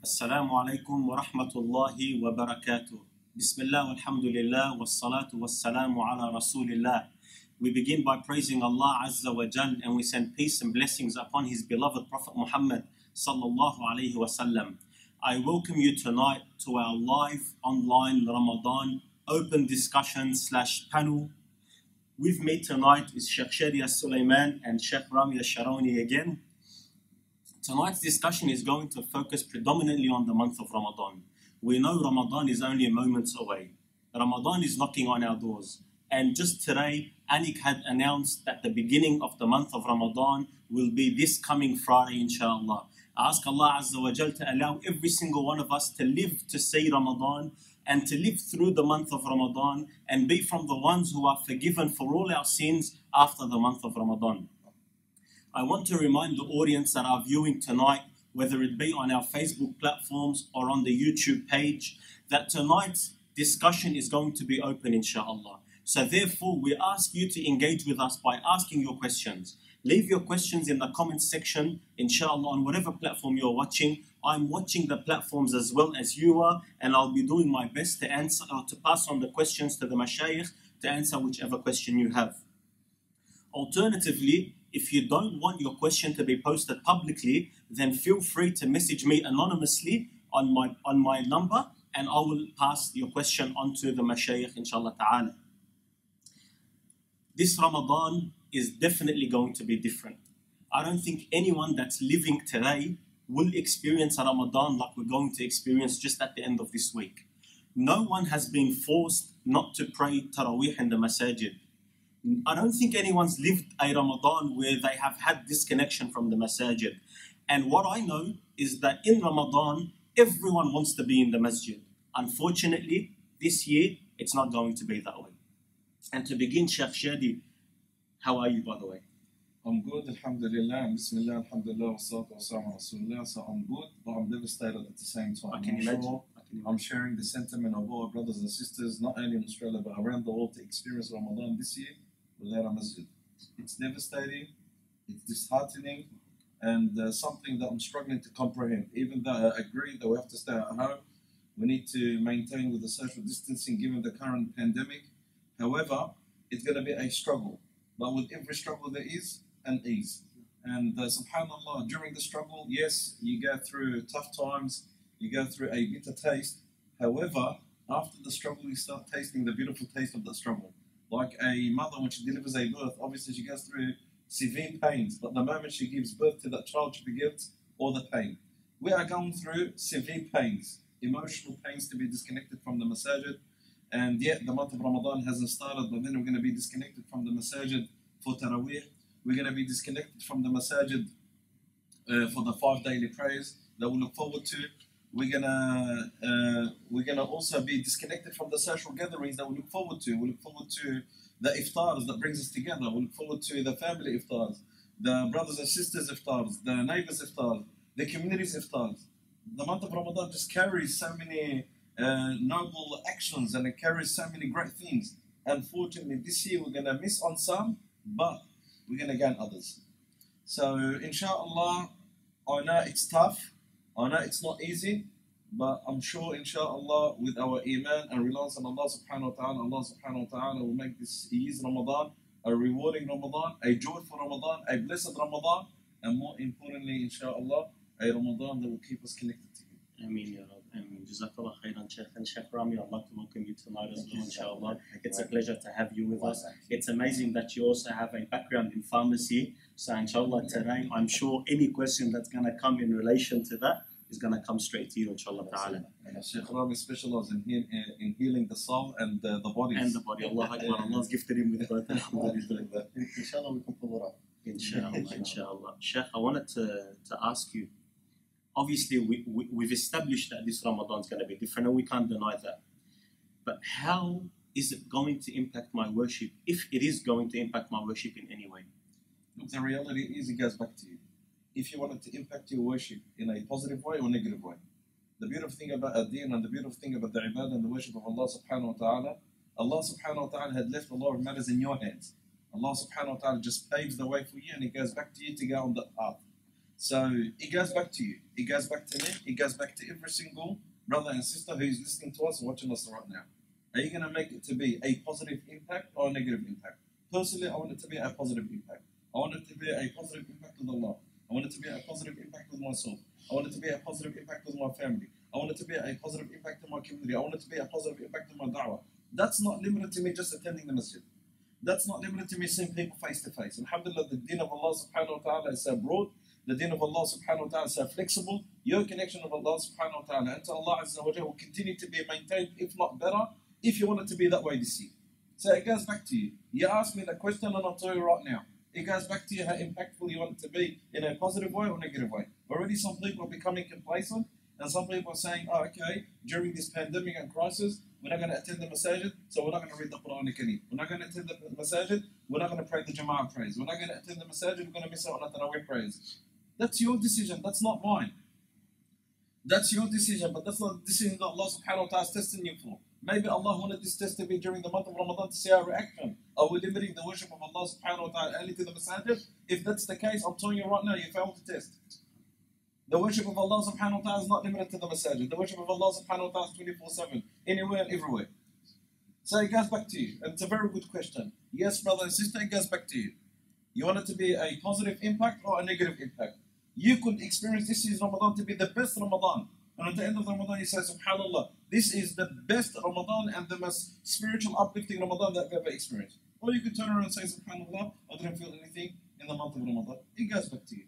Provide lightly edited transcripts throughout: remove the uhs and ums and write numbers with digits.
Assalamu alaikum wa rahmatullahi wa barakatuh. Bismillah walhamdulillah wassalatu wassalamu ala rasulillah. We begin by praising Allah Azza wa Jal, and we send peace and blessings upon His beloved Prophet Muhammad sallallahu alayhi wa sallam. I welcome you tonight to our live online Ramadan open discussion / panel. With me tonight is Sheikh Shadia Sulaiman and Sheikh Ramia Sharoni again. Tonight's discussion is going to focus predominantly on the month of Ramadan. We know Ramadan is only moments away. Ramadan is knocking on our doors. And just today, Anik had announced that the beginning of the month of Ramadan will be this coming Friday, inshallah. I ask Allah Azza wa Jal to allow every single one of us to live to see Ramadan and to live through the month of Ramadan and be from the ones who are forgiven for all our sins after the month of Ramadan. I want to remind the audience that are viewing tonight, whether it be on our Facebook platforms or on the YouTube page, that tonight's discussion is going to be open, inshallah. So therefore, we ask you to engage with us by asking your questions. Leave your questions in the comments section, inshallah, on whatever platform you're watching. I'm watching the platforms as well as you are, and I'll be doing my best to answer or to pass on the questions to the mashayikh to answer whichever question you have. Alternatively, if you don't want your question to be posted publicly, then feel free to message me anonymously on my number, and I will pass your question on to the mashayikh, inshallah ta'ala. This Ramadan is definitely going to be different. I don't think anyone that's living today will experience a Ramadan like we're going to experience just at the end of this week. No one has been forced not to pray Taraweeh in the masajid. I don't think anyone's lived a Ramadan where they have had disconnection from the masajid. And what I know is that in Ramadan, everyone wants to be in the masjid. Unfortunately, this year, it's not going to be that way. And to begin, Sheikh Shadi, how are you, by the way? I'm good, alhamdulillah, bismillah, alhamdulillah, wa salatu wa salam ala rasulullah. So I'm good, but I'm devastated at the same time. I can imagine. I'm sharing the sentiment of all our brothers and sisters, not only in Australia, but around the world, to experience Ramadan this year without a masjid. It's devastating, it's disheartening, and something that I'm struggling to comprehend. Even though I agree that we have to stay at home, we need to maintain with the social distancing given the current pandemic. However, it's going to be a struggle. But with every struggle there is an ease. And subhanAllah, during the struggle, yes, you go through tough times, you go through a bitter taste. However, after the struggle, you start tasting the beautiful taste of the struggle. Like a mother, when she delivers a birth, obviously she goes through severe pains, but the moment she gives birth to that child, she forgets all the pain. We are going through severe pains, emotional pains, to be disconnected from the masajid. And yet the month of Ramadan hasn't started, but then we're going to be disconnected from the masajid for Taraweeh. We're going to be disconnected from the masajid for the 5 daily prayers that we look forward to. We're gonna also be disconnected from the social gatherings that we look forward to. We look forward to the iftars that brings us together. We look forward to the family iftars, the brothers and sisters iftars, the neighbors iftars, the communities iftars. The month of Ramadan just carries so many noble actions, and it carries so many great things. Unfortunately, this year we're gonna miss on some, but we're gonna gain others. So inshallah, I know it's tough, I know it's not easy, but I'm sure inshallah with our iman and reliance on Allah subhanahu wa ta'ala, Allah subhanahu wa ta'ala will make this year's Ramadan a rewarding Ramadan, a joyful Ramadan, a blessed Ramadan, and more importantly, inshallah, a Ramadan that will keep us connected to Him. Ameen, ya Rab. Ameen. Jazakallah khairan, Sheikh. And Sheikh Rami, I'd like to welcome you tonight as well, inshallah. It's a pleasure to have you with us. It's amazing that you also have a background in pharmacy. So inshallah today, I'm sure any question that's going to come in relation to that is going to come straight to you, inshallah ta'ala. Sheikh Rami specializes in healing the soul and the body. And the body. Allah Akbar. Allah's gifted him with both. Inshallah we can pull it up. Inshallah, inshallah. Sheikh, I wanted to ask you, obviously we've established that this Ramadan is going to be different, and we can't deny that. But how is it going to impact my worship, if it is going to impact my worship in any way? Look, the reality is, it goes back to you. If you wanted to impact your worship in a positive way or negative way. The beautiful thing about ad-din and the beautiful thing about the ibadah and the worship of Allah subhanahu wa ta'ala, Allah subhanahu wa ta'ala had left a lot of matters in your hands. Allah subhanahu wa ta'ala just paves the way for you, and it goes back to you to go on that path. So it goes back to you. It goes back to me. It goes back to every single brother and sister who's listening to us and watching us right now. Are you going to make it to be a positive impact or a negative impact? Personally, I want it to be a positive impact. I want it to be a positive impact with Allah. I want it to be a positive impact with myself. I want it to be a positive impact with my family. I want it to be a positive impact in my community. I want it to be a positive impact in my da'wah. That's not limited to me just attending the masjid. That's not limited to me seeing people face to face. Alhamdulillah, the deen of Allah subhanahu wa ta'ala is so broad. The deen of Allah subhanahu wa ta'ala is so flexible. Your connection of Allah subhanahu wa ta'ala and to Allah azza wa jalla will continue to be maintained, if not better, if you want it to be that way this year. So it goes back to you. You ask me that question and I'll tell you right now. It goes back to you how impactful you want it to be in a positive way or negative way. Already some people are becoming complacent and some people are saying, oh, okay, during this pandemic and crisis, we're not going to attend the masajid, so we're not going to read the Qur'an al-Kareem. We're not going to attend the masajid, we're not going to pray the Jama'ah prayers. We're not going to attend the masajid, we're going to miss out on the Tarawih prayers. That's your decision, that's not mine. That's your decision, but that's not the decision that Allah subhanahu wa ta'ala is testing you for. Maybe Allah wanted this test to be during the month of Ramadan to see our reaction. Are we limiting the worship of Allah subhanahu wa ta'ala only to the masajid? If that's the case, I'm telling you right now, you failed the test. The worship of Allah subhanahu wa ta'ala is not limited to the masajid. The worship of Allah subhanahu wa ta'ala is 24/7, anywhere and everywhere. So it goes back to you, and it's a very good question. Yes, brother and sister, it goes back to you. You want it to be a positive impact or a negative impact? You could experience this year's Ramadan to be the best Ramadan. And at the end of Ramadan, you say, SubhanAllah, this is the best Ramadan and the most spiritual uplifting Ramadan that I've ever experienced. Or you could turn around and say, SubhanAllah, I didn't feel anything in the month of Ramadan. It goes back to you.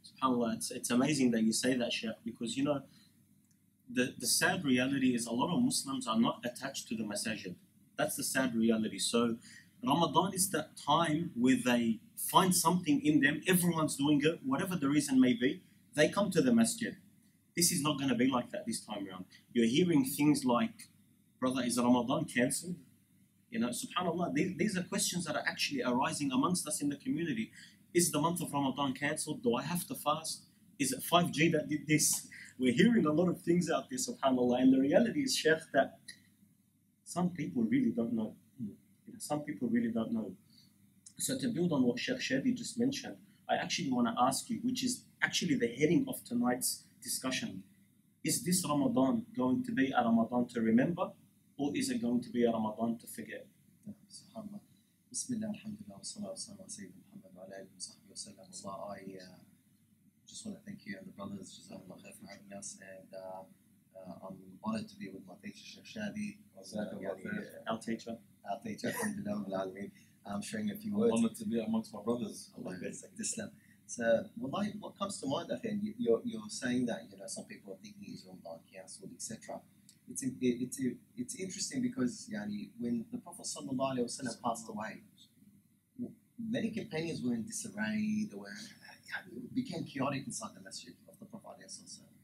SubhanAllah, it's amazing that you say that, Sheikh, because you know, the sad reality is a lot of Muslims are not attached to the masajid. That's the sad reality. So Ramadan is that time where they find something in them, everyone's doing it, whatever the reason may be, they come to the masjid. This is not going to be like that this time around. You're hearing things like, brother, is Ramadan cancelled? You know, SubhanAllah, these are questions that are actually arising amongst us in the community. Is the month of Ramadan cancelled? Do I have to fast? Is it 5G that did this? We're hearing a lot of things out there, SubhanAllah, and the reality is, Sheikh, that some people really don't know. Some people really don't know. So to build on what Sheikh Shadi just mentioned, I actually want to ask you, which is actually the heading of tonight's discussion. Is this Ramadan going to be a Ramadan to remember, or is it going to be a Ramadan to forget? SubhanAllah. Bismillah, alhamdulillah, wa salatu wa salam ala Sayyidina Muhammad wa ala alihi wa sahbihi wa sallam. Allah, I just want to thank you and the brothers, Jazakallah khair, for having us, and I'm honored to be with my teacher, Sheikh Shadi. Our teacher. Our teacher, alhamdulillah, I'm sharing a few words. I'm honored to be amongst my brothers. Allah Islam. So, wallahi, what comes to mind, Akhi, you're saying that, you know, some people are thinking is Ramadan cancelled, etc. It's interesting because, yani, when the Prophet sallallahu alaihi wasallam passed away, many companions were in disarray. They were, it became chaotic inside the masjid of the Prophet alaihi wasallam.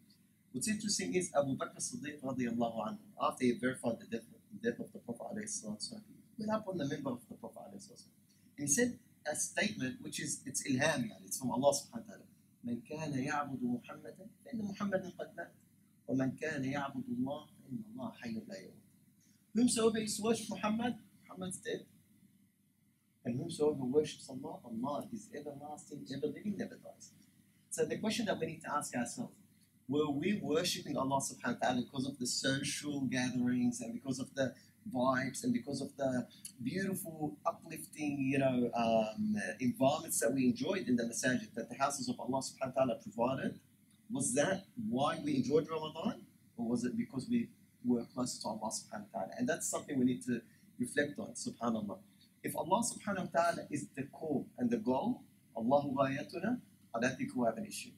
What's interesting is Abu Bakr Siddiq radiallahu anhu, after he verified the death of the Prophet alaihi wasallam, went up on the member of the Prophet alaihi wasallam, and he said a statement which is, it's ilham, it's from Allah subhanahu wa ta'ala. من كان يعبد محمدا فإن محمدا قد مات ومن كان يعبد الله فإن الله حي لا يموت. Whomsoever is worship Muhammad, Muhammad's dead. And whomsoever worships Allah, Allah is everlasting, ever living, never dies. So the question that we need to ask ourselves, were we worshipping Allah subhanahu wa ta'ala because of the social gatherings and because of the vibes and because of the beautiful, uplifting, environments that we enjoyed in the masajid, that the houses of Allah subhanahu wa ta'ala provided? Was that why we enjoyed Ramadan? Or was it because we were closer to Allah subhanahu wa ta'ala? And that's something we need to reflect on, subhanAllah. If Allah subhanahu wa ta'ala is the core and the goal, Allahu ghayatuna, I don't think we'll have an issue.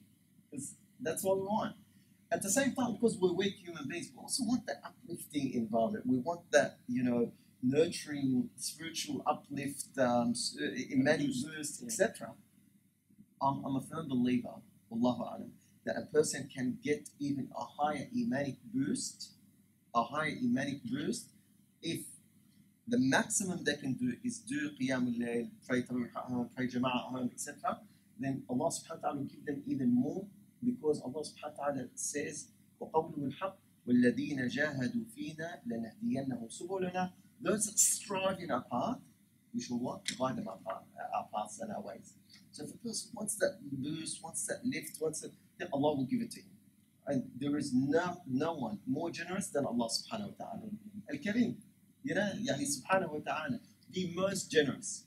Because that's what we want. At the same time, because we're weak human beings, we also want that uplifting environment. We want that, nurturing, spiritual uplift, imanic boost, etc. I'm a firm believer, Wallahu a'lam, that a person can get even a higher imanic boost, if the maximum they can do is do qiyamul layl, pray tarawih, pray jama'ah at home, etc. Then Allah subhanahu wa ta'ala will give them even more, because Allah subhanahu wa ta'ala says, وَقَوْلُهُ الْحَقِّ وَالَّذِينَ جَاهَدُوا فِينَا لَنَهْدِيَنَّهُمْ سُبُلَنَا. Those that strive in our path, we shall what? Guide them our paths and our ways. So if a person wants that boost, wants that lift, then Allah will give it to him. And there is no one more generous than Allah subhanahu wa ta'ala. Al-Kareem, yani subhanahu wa ta'ala, the most generous.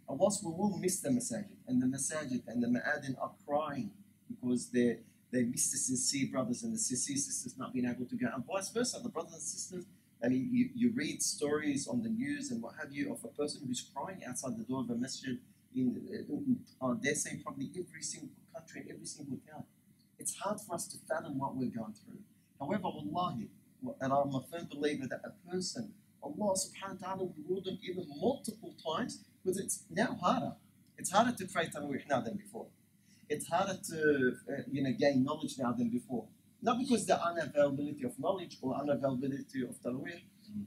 And whilst we will miss the masajid and the ma'adin are crying because they miss the sincere brothers and the sincere sisters not being able to go, and vice versa, the brothers and sisters. I mean, you read stories on the news and what have you of a person who's crying outside the door of a masjid dare say probably every single country and every single town. It's hard for us to fathom what we're going through. However, wallahi, and I'm a firm believer that a person, Allah subhanahu wa ta'ala will reward them even multiple times, because it's now harder. It's harder to pray tarawih now than before. It's harder to gain knowledge now than before. Not because the unavailability of knowledge or unavailability of tarawih,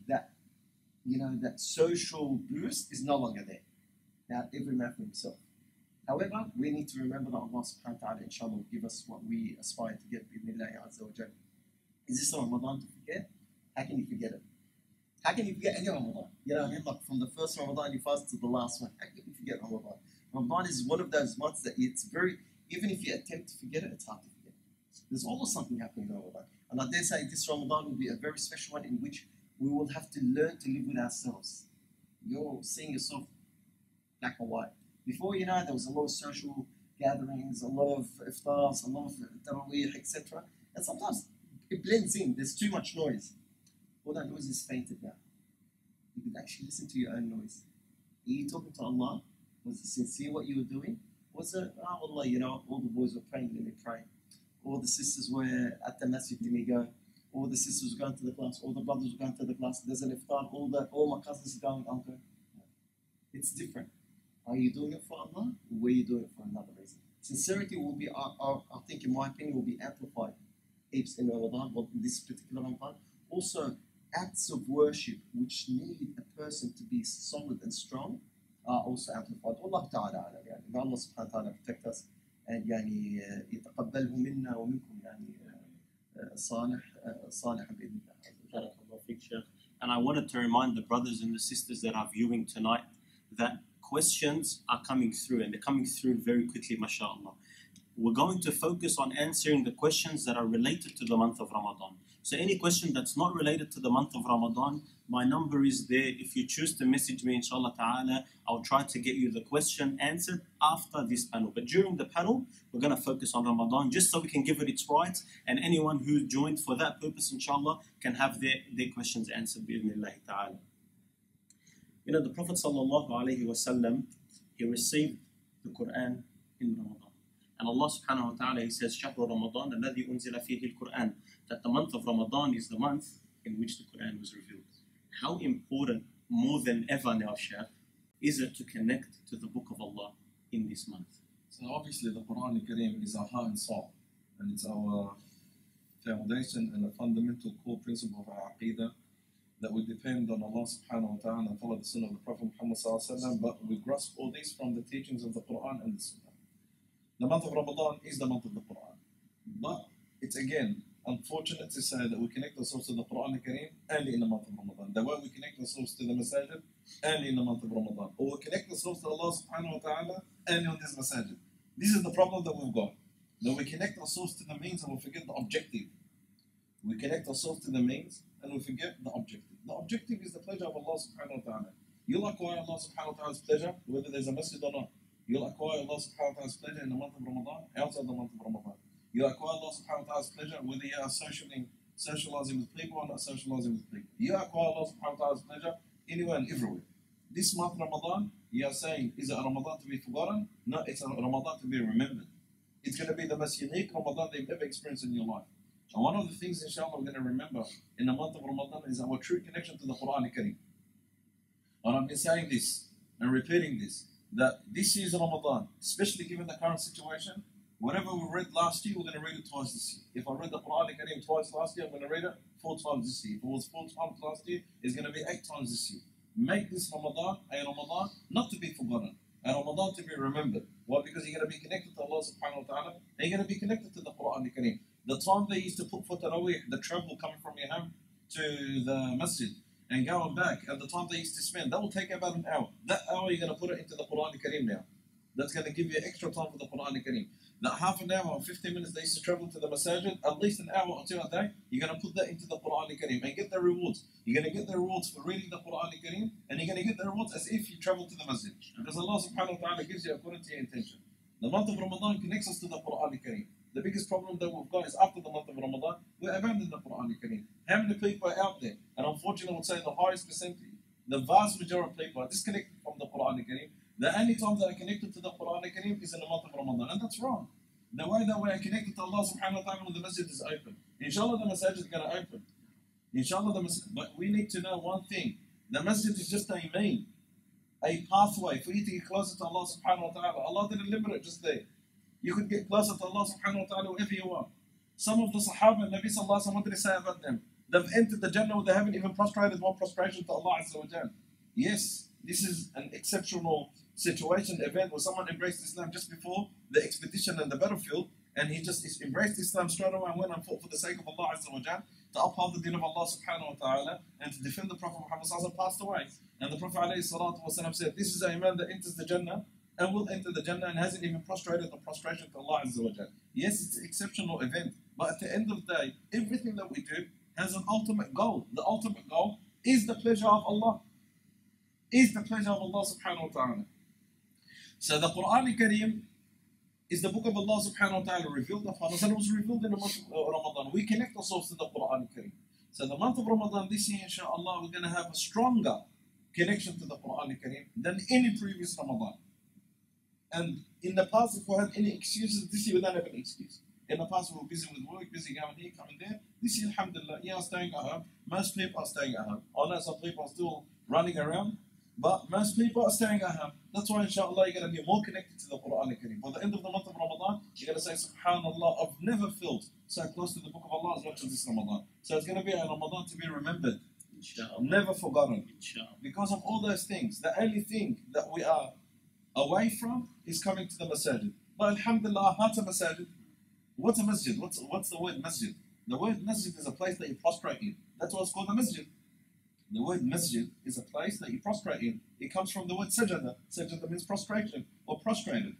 that social boost is no longer there. Now every man for himself. However, we need to remember that Allah subhanahu wa ta'ala inshallah will give us what we aspire to get bi'idhnillahi azza wa jalla. Is this Ramadan to forget? How can you forget it? How can you forget any Ramadan? Like from the first Ramadan you fast to the last one. How can you forget Ramadan? Ramadan is one of those months that even if you attempt to forget it, it's hard to forget. There's always something happening in Ramadan. And I dare say this Ramadan will be a very special one in which we will have to learn to live with ourselves. You're seeing yourself black or white. Before there was a lot of social gatherings, a lot of iftars, a lot of tarawih, etc. And sometimes it blends in. There's too much noise. All that noise is fainted now. You could actually listen to your own noise. Are you talking to Allah? Was it sincere what you were doing? Was it, Allah, all the boys were praying, let me pray. All the sisters were at the masjid, let me go. All the sisters were going to the class. All the brothers were going to the class. There's an iftar. All my cousins are going, I'll go. It's different. Are you doing it for Allah? Or were you doing it for another reason? Sincerity will be, I think in my opinion, will be amplified heaps in Ramadan, or this particular Ramadan. Also, acts of worship which need a person to be solid and strong are also amplified. Allah Ta'ala alam, may Allah subhanahu wa ta'ala protect us and يتقبله منا ومنكم صالح بإذن الله. And I wanted to remind the brothers and the sisters that are viewing tonight that questions are coming through, and they're coming through very quickly, mashallah. We're going to focus on answering the questions that are related to the month of Ramadan. So any question that's not related to the month of Ramadan, my number is there. If you choose to message me, inshallah ta'ala, I'll try to get you the question answered after this panel. But during the panel, we're going to focus on Ramadan just so we can give it its rights, and anyone who joined for that purpose, inshallah, can have their questions answered bi'idhnillahi ta'ala. The Prophet sallallahu alaihi wasallam, he received the Quran in Ramadan. And Allah subhanahu wa ta'ala, he says, شهر رمضان الذي أنزل فيه القرآن, that the month of Ramadan is the month in which the Quran was revealed. How important, more than ever now, Sheikh, is it to connect to the book of Allah in this month? So obviously the Quran al-Kareem is our heart and soul, and it's our foundation and a fundamental core principle of our aqidah, that we depend on Allah subhanahu wa ta'ala and follow the sunnah of the Prophet Muhammad sallallahu alaihi wasallam, but we grasp all this from the teachings of the Quran and the sunnah. The month of Ramadan is the month of the Quran, but it's again unfortunate to say that we connect ourselves to the Quran al-Kareem early in the month of Ramadan. The way we connect ourselves to the masajid early in the month of Ramadan, or we connect ourselves to Allah subhanahu wa ta'ala early on this masajid. This is the problem that we've got. That we connect ourselves to the means and we forget the objective. We connect ourselves to the means and we forget the objective. The objective is the pleasure of Allah subhanahu wa ta'ala. You'll acquire Allah subhanahu wa ta'ala's pleasure whether there's a masjid or not. You'll acquire Allah subhanahu wa ta'ala's pleasure in the month of Ramadan, outside the month of Ramadan. You'll acquire Allah subhanahu wa ta'ala's pleasure whether you are socializing with people or not socializing with people. You acquire Allah subhanahu wa ta'ala's pleasure anywhere and everywhere. This month Ramadan, you are saying, is it a Ramadan to be forgotten? No, it's a Ramadan to be remembered. It's going to be the most unique Ramadan that you've ever experienced in your life. And one of the things, inshallah, we're going to remember in the month of Ramadan is our true connection to the Quran al-Kareem. And I've been saying this and repeating this, that this year's Ramadan, especially given the current situation, whatever we read last year, we're going to read it twice this year. If I read the Quran al-Kareem twice last year, I'm going to read it 4 times this year. If it was 4 times last year, it's going to be 8 times this year. Make this Ramadan a Ramadan not to be forgotten, a Ramadan to be remembered. Why? Because you're going to be connected to Allah subhanahu wa ta'ala, and you're going to be connected to the Quran al-Kareem. The time they used to put for Tarawih, the travel coming from your home to the masjid and going back, and the time they used to spend, that will take about an hour. That hour you're going to put it into the Quran al-Kareem now. That's going to give you extra time for the Quran Kareem. That half an hour or 15 minutes they used to travel to the masajid, at least an hour or two a day, you're going to put that into the Quran Kareem and get the rewards. You're going to get the rewards for reading the Quran Kareem, and you're going to get the rewards as if you travel to the masjid. Because Allah subhanahu wa ta'ala gives you according to your intention. The month of Ramadan connects us to the Quran Kareem. The biggest problem that we've got is after the month of Ramadan, we abandon the Quran Kareem. How many people are out there? And unfortunately, I would say the highest percentage, the vast majority of people are disconnected from the Quran Kareem. The only time that are connected to the Quran Kareem is in the month of Ramadan, and that's wrong. The way that we are connected to Allah subhanahu wa ta'ala when the masjid is open. Inshallah, the masjid is going to open. Inshallah, but we need to know one thing. The masjid is just a mean, a pathway for you to get closer to Allah subhanahu wa ta'ala. Allah didn't limit it just there. You could get closer to Allah subhanahu wa ta'ala wherever you are. Some of the Sahaba and Nabi sallallahu alayhi wa sallam, what did he say about them? They've entered the Jannah, they haven't even prostrated one prostration to Allah azza wa jal. Yes, this is an exceptional situation, event where someone embraced Islam just before the expedition and the battlefield, and he just embraced Islam straight away and went and fought for the sake of Allah azza wa jal, to uphold the deen of Allah subhanahu wa ta'ala, and to defend the Prophet Muhammad sallallahu alayhi wa sallam, passed away. And the Prophet alayhi salatu wa sallam said, this is a man that enters the Jannah and will enter the Jannah and hasn't even prostrated the prostration to Allah azza wa jal. Yes, it's an exceptional event, but at the end of the day, everything that we do has an ultimate goal. The ultimate goal is the pleasure of Allah. Is the pleasure of Allah subhanahu wa ta'ala. So the Quran Kareem is the book of Allah subhanahu wa ta'ala revealed upon us, and it was revealed in the month of Ramadan. We connect ourselves to the Quran Kareem. So the month of Ramadan this year, inshallah, we're going to have a stronger connection to the Quran Kareem than any previous Ramadan. And in the past, if we had any excuses, this year we don't have an excuse. In the past, we were busy with work, busy going here, coming there. This year, alhamdulillah, yeah, I'm staying at home. Most people are staying at home. I know some people are still running around, but most people are staying at home. That's why, inshallah, you're going to be more connected to the Quran Kareem. By the end of the month of Ramadan, you're going to say, SubhanAllah, I've never felt so close to the book of Allah as much as this Ramadan. So it's going to be a Ramadan to be remembered. Inshallah. Never forgotten. Inshallah. Because of all those things, the only thing that we are away from is coming to the masajid. But alhamdulillah, our hearts are masajid. What's a masjid? What's the word masjid? The word masjid is a place that you prostrate in. That's why it's called a masjid. The word masjid is a place that you prostrate in. It comes from the word sajada. Sajada means prostration or prostrated.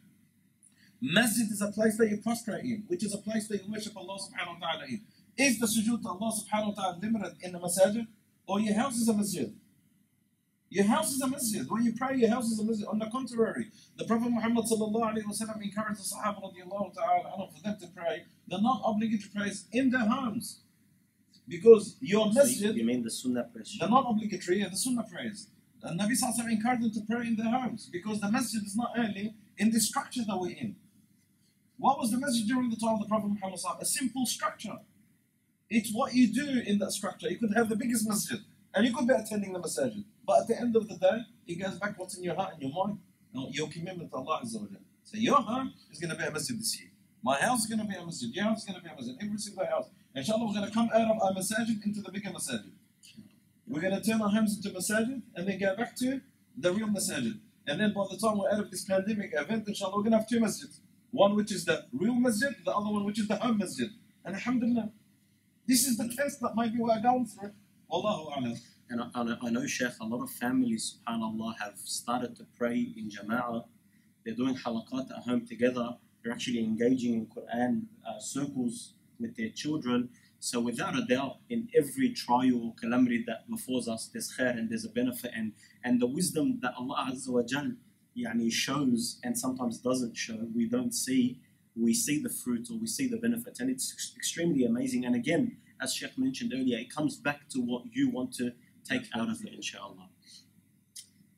Masjid is a place that you prostrate in, which is a place that you worship Allah subhanahu wa ta'ala in. Is the sujood to Allah subhanahu wa ta'ala limited in the masajid? Or your house is a masjid? Your house is a masjid. When you pray, your house is a masjid. On the contrary, the Prophet Muhammad sallallahu alayhi wa sallam encouraged the Sahaba radiallahu ta'ala for them to pray the non-obligatory prayers in their homes. Because your masjid... You mean the sunnah prayers? The non-obligatory, the sunnah prayers. The Nabi sallallahu alayhi wa sallam encouraged them to pray in their homes. Because the masjid is not only in the structure that we're in. What was the masjid during the time of the Prophet Muhammad sallallahu alayhi wa sallam? A simple structure. It's what you do in that structure. You could have the biggest masjid. And you could be attending the masajid. But at the end of the day, it goes back what's in your heart and your mind. Your commitment to Allah Azza wa Jalla. So your home is going to be a masjid this year. My house is going to be a masjid. Your house is going to be a masjid. Every single house. Inshallah, we're going to come out of our masajid into the bigger masajid. We're going to turn our homes into masajid and then go back to the real masajid. And then by the time we're out of this pandemic event, inshallah, we're going to have two masjids. One which is the real masjid, the other one which is the home masjid. And alhamdulillah, this is the test that maybe we're going through. Wallahu a'lam. And I know, Sheikh, a lot of families, subhanAllah, have started to pray in Jama'ah. They're doing halaqat at home together. They're actually engaging in Qur'an circles with their children. So without a doubt, in every trial or calamity that befalls us, there's khair and there's a benefit. And the wisdom that Allah Azza wa Jal shows and sometimes doesn't show, we don't see. We see the fruit or we see the benefits. And it's extremely amazing. And again, as Sheikh mentioned earlier, it comes back to what you want to take out of it, inshallah.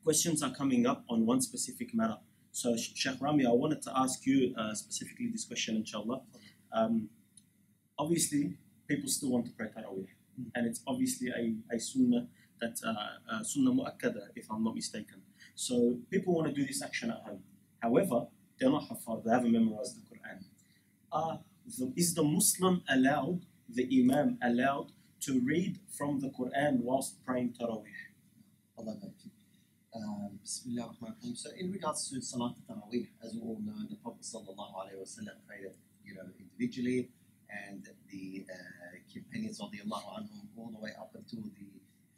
Questions are coming up on one specific matter. So, Sheikh Rami, I wanted to ask you specifically this question, inshallah. Obviously, people still want to pray Taraweeh. And it's obviously a sunnah that, sunnah mu'akkada, if I'm not mistaken. So, people want to do this action at home. However, they're not hafar, they haven't memorized the Quran. Is the Muslim allowed, the Imam allowed, to read from the Quran whilst praying Taraweeh? Allah Bismillah ar-Rahman ar-Rahim. So in regards to Salat Taraweeh, as we all know, the Prophet sallallahu alayhi wa sallam prayed it, individually, and the companions radiallahu anhum all the way up until the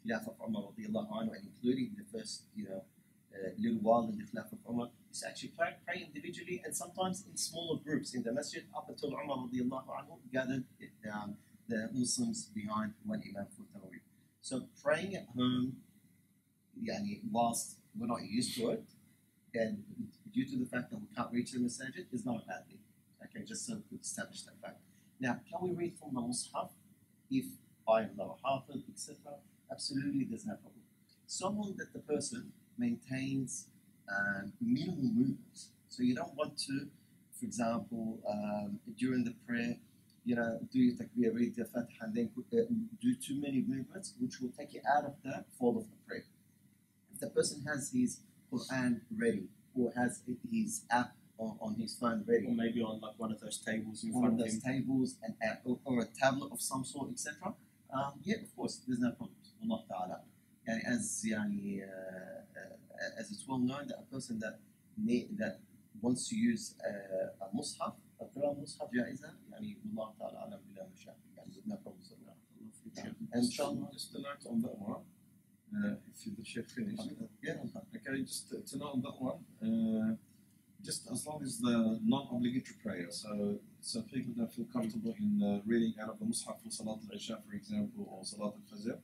Khilafah of Umar radiallahu anhu, and including the first, little while in the Khilafah of Umar, is actually pray individually and sometimes in smaller groups in the masjid up until Umar radiallahu anhu gathered the Muslims behind one Imam for Taraweeh. So praying at home, whilst we're not used to it, and due to the fact that we can't reach the masjid, is not a bad thing. Okay, just so we establish that fact. Now, can we read from the Mus'haf if I am not a Hafiz, etc.? Absolutely, there's no problem. So long that the person maintains minimal movements. So you don't want to, for example, during the prayer, do your takbir, read the Fatiha, and then do too many movements, which will take you out of the fold of the prayer. If the person has his Qur'an ready, or has his app on his phone ready, or maybe on like one of those tables in one front of of those him, tables, or a tablet of some sort, etc. Yeah, of course, there's no problems. Allah Ta'ala. As it's well known that a person that wants to use a mushaf, a Quran mushaf جائزة, والله تعالى أعلم بلا مشاكل, with no problems at all. And inshallah, just to note on that one, if the Sheikh finished. Yeah. Okay, just to note on that one, just as long as the non-obligatory prayer, so people don't feel comfortable in reading out of the Mus'haf for Salat al-Isha, for example, or Salat al-Fajr.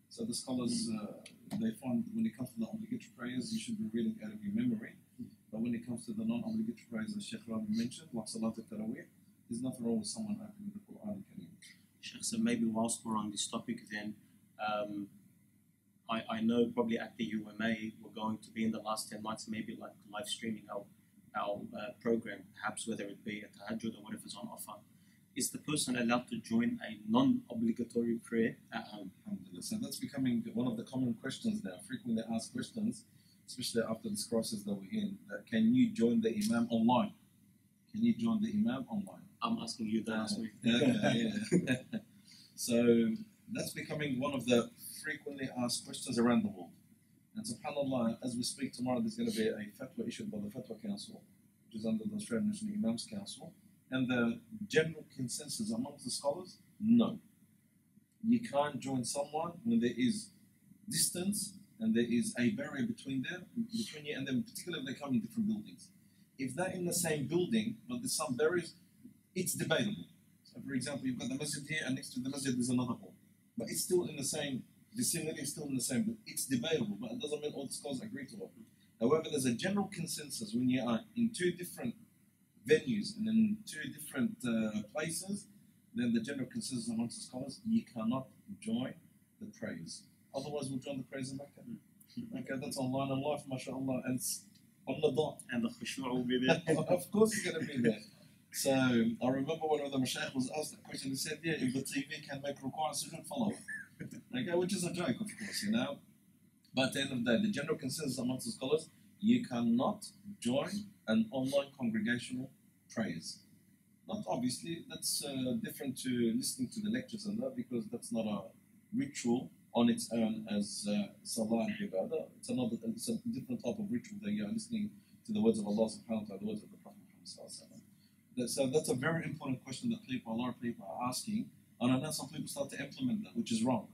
So the scholars, they find when it comes to the obligatory prayers, you should be reading out of your memory. But when it comes to the non-obligatory prayers, as Sheikh Rami mentioned, like Salat al-Tarawih, there's nothing wrong with someone opening the Qur'an Kareem. Sheikh, so maybe whilst we're on this topic then, I know probably at the UMA we're going to be in the last 10 nights maybe like live streaming our program, perhaps whether it be a tahajjud or whatever's on offer. Is the person allowed to join a non-obligatory prayer at home? Alhamdulillah. So that's becoming one of the common questions now, frequently asked questions, especially after this crisis that we're in, that can you join the Imam online? Can you join the Imam online? I'm asking you that last week. Yeah. So that's becoming one of the frequently asked questions around the world. And subhanAllah, as we speak tomorrow, there's going to be a fatwa issued by the Fatwa Council, which is under the Australian National Imams Council. And the general consensus amongst the scholars, no. You can't join someone when there is distance and there is a barrier between you and them, particularly if they come in different buildings. If they're in the same building, but there's some barriers, it's debatable. So for example, you've got the masjid here and next to the masjid there's another hall. But it's still in the same vicinity, it's still in the same building. It's debatable, but it doesn't mean all the scholars agree to it. However, there's a general consensus when you are in two different venues and in two different places, then the general consensus amongst the scholars, you cannot join the prayers. Otherwise, we'll join the prayers in Mecca. Okay, that's online and live, mashallah, and it's on the dot. And the khushu' will be there. Of course, it's going to be there. So, I remember one of the mashaykh was asked the question, he said, yeah, if the TV can make ruku' and sujood, follow it. Okay, which is a joke, of course, But at the end of the day, the general consensus amongst the scholars, you cannot join an online congregational prayers. Not obviously, that's different to listening to the lectures and that, because that's not a ritual on its own as salah and ibadah. It's a different type of ritual that you are listening to the words of Allah subhanahu wa ta'ala, the words of the Prophet Muhammad. So that's a very important question that a lot of people are asking, and I know some people start to implement that, which is wrong.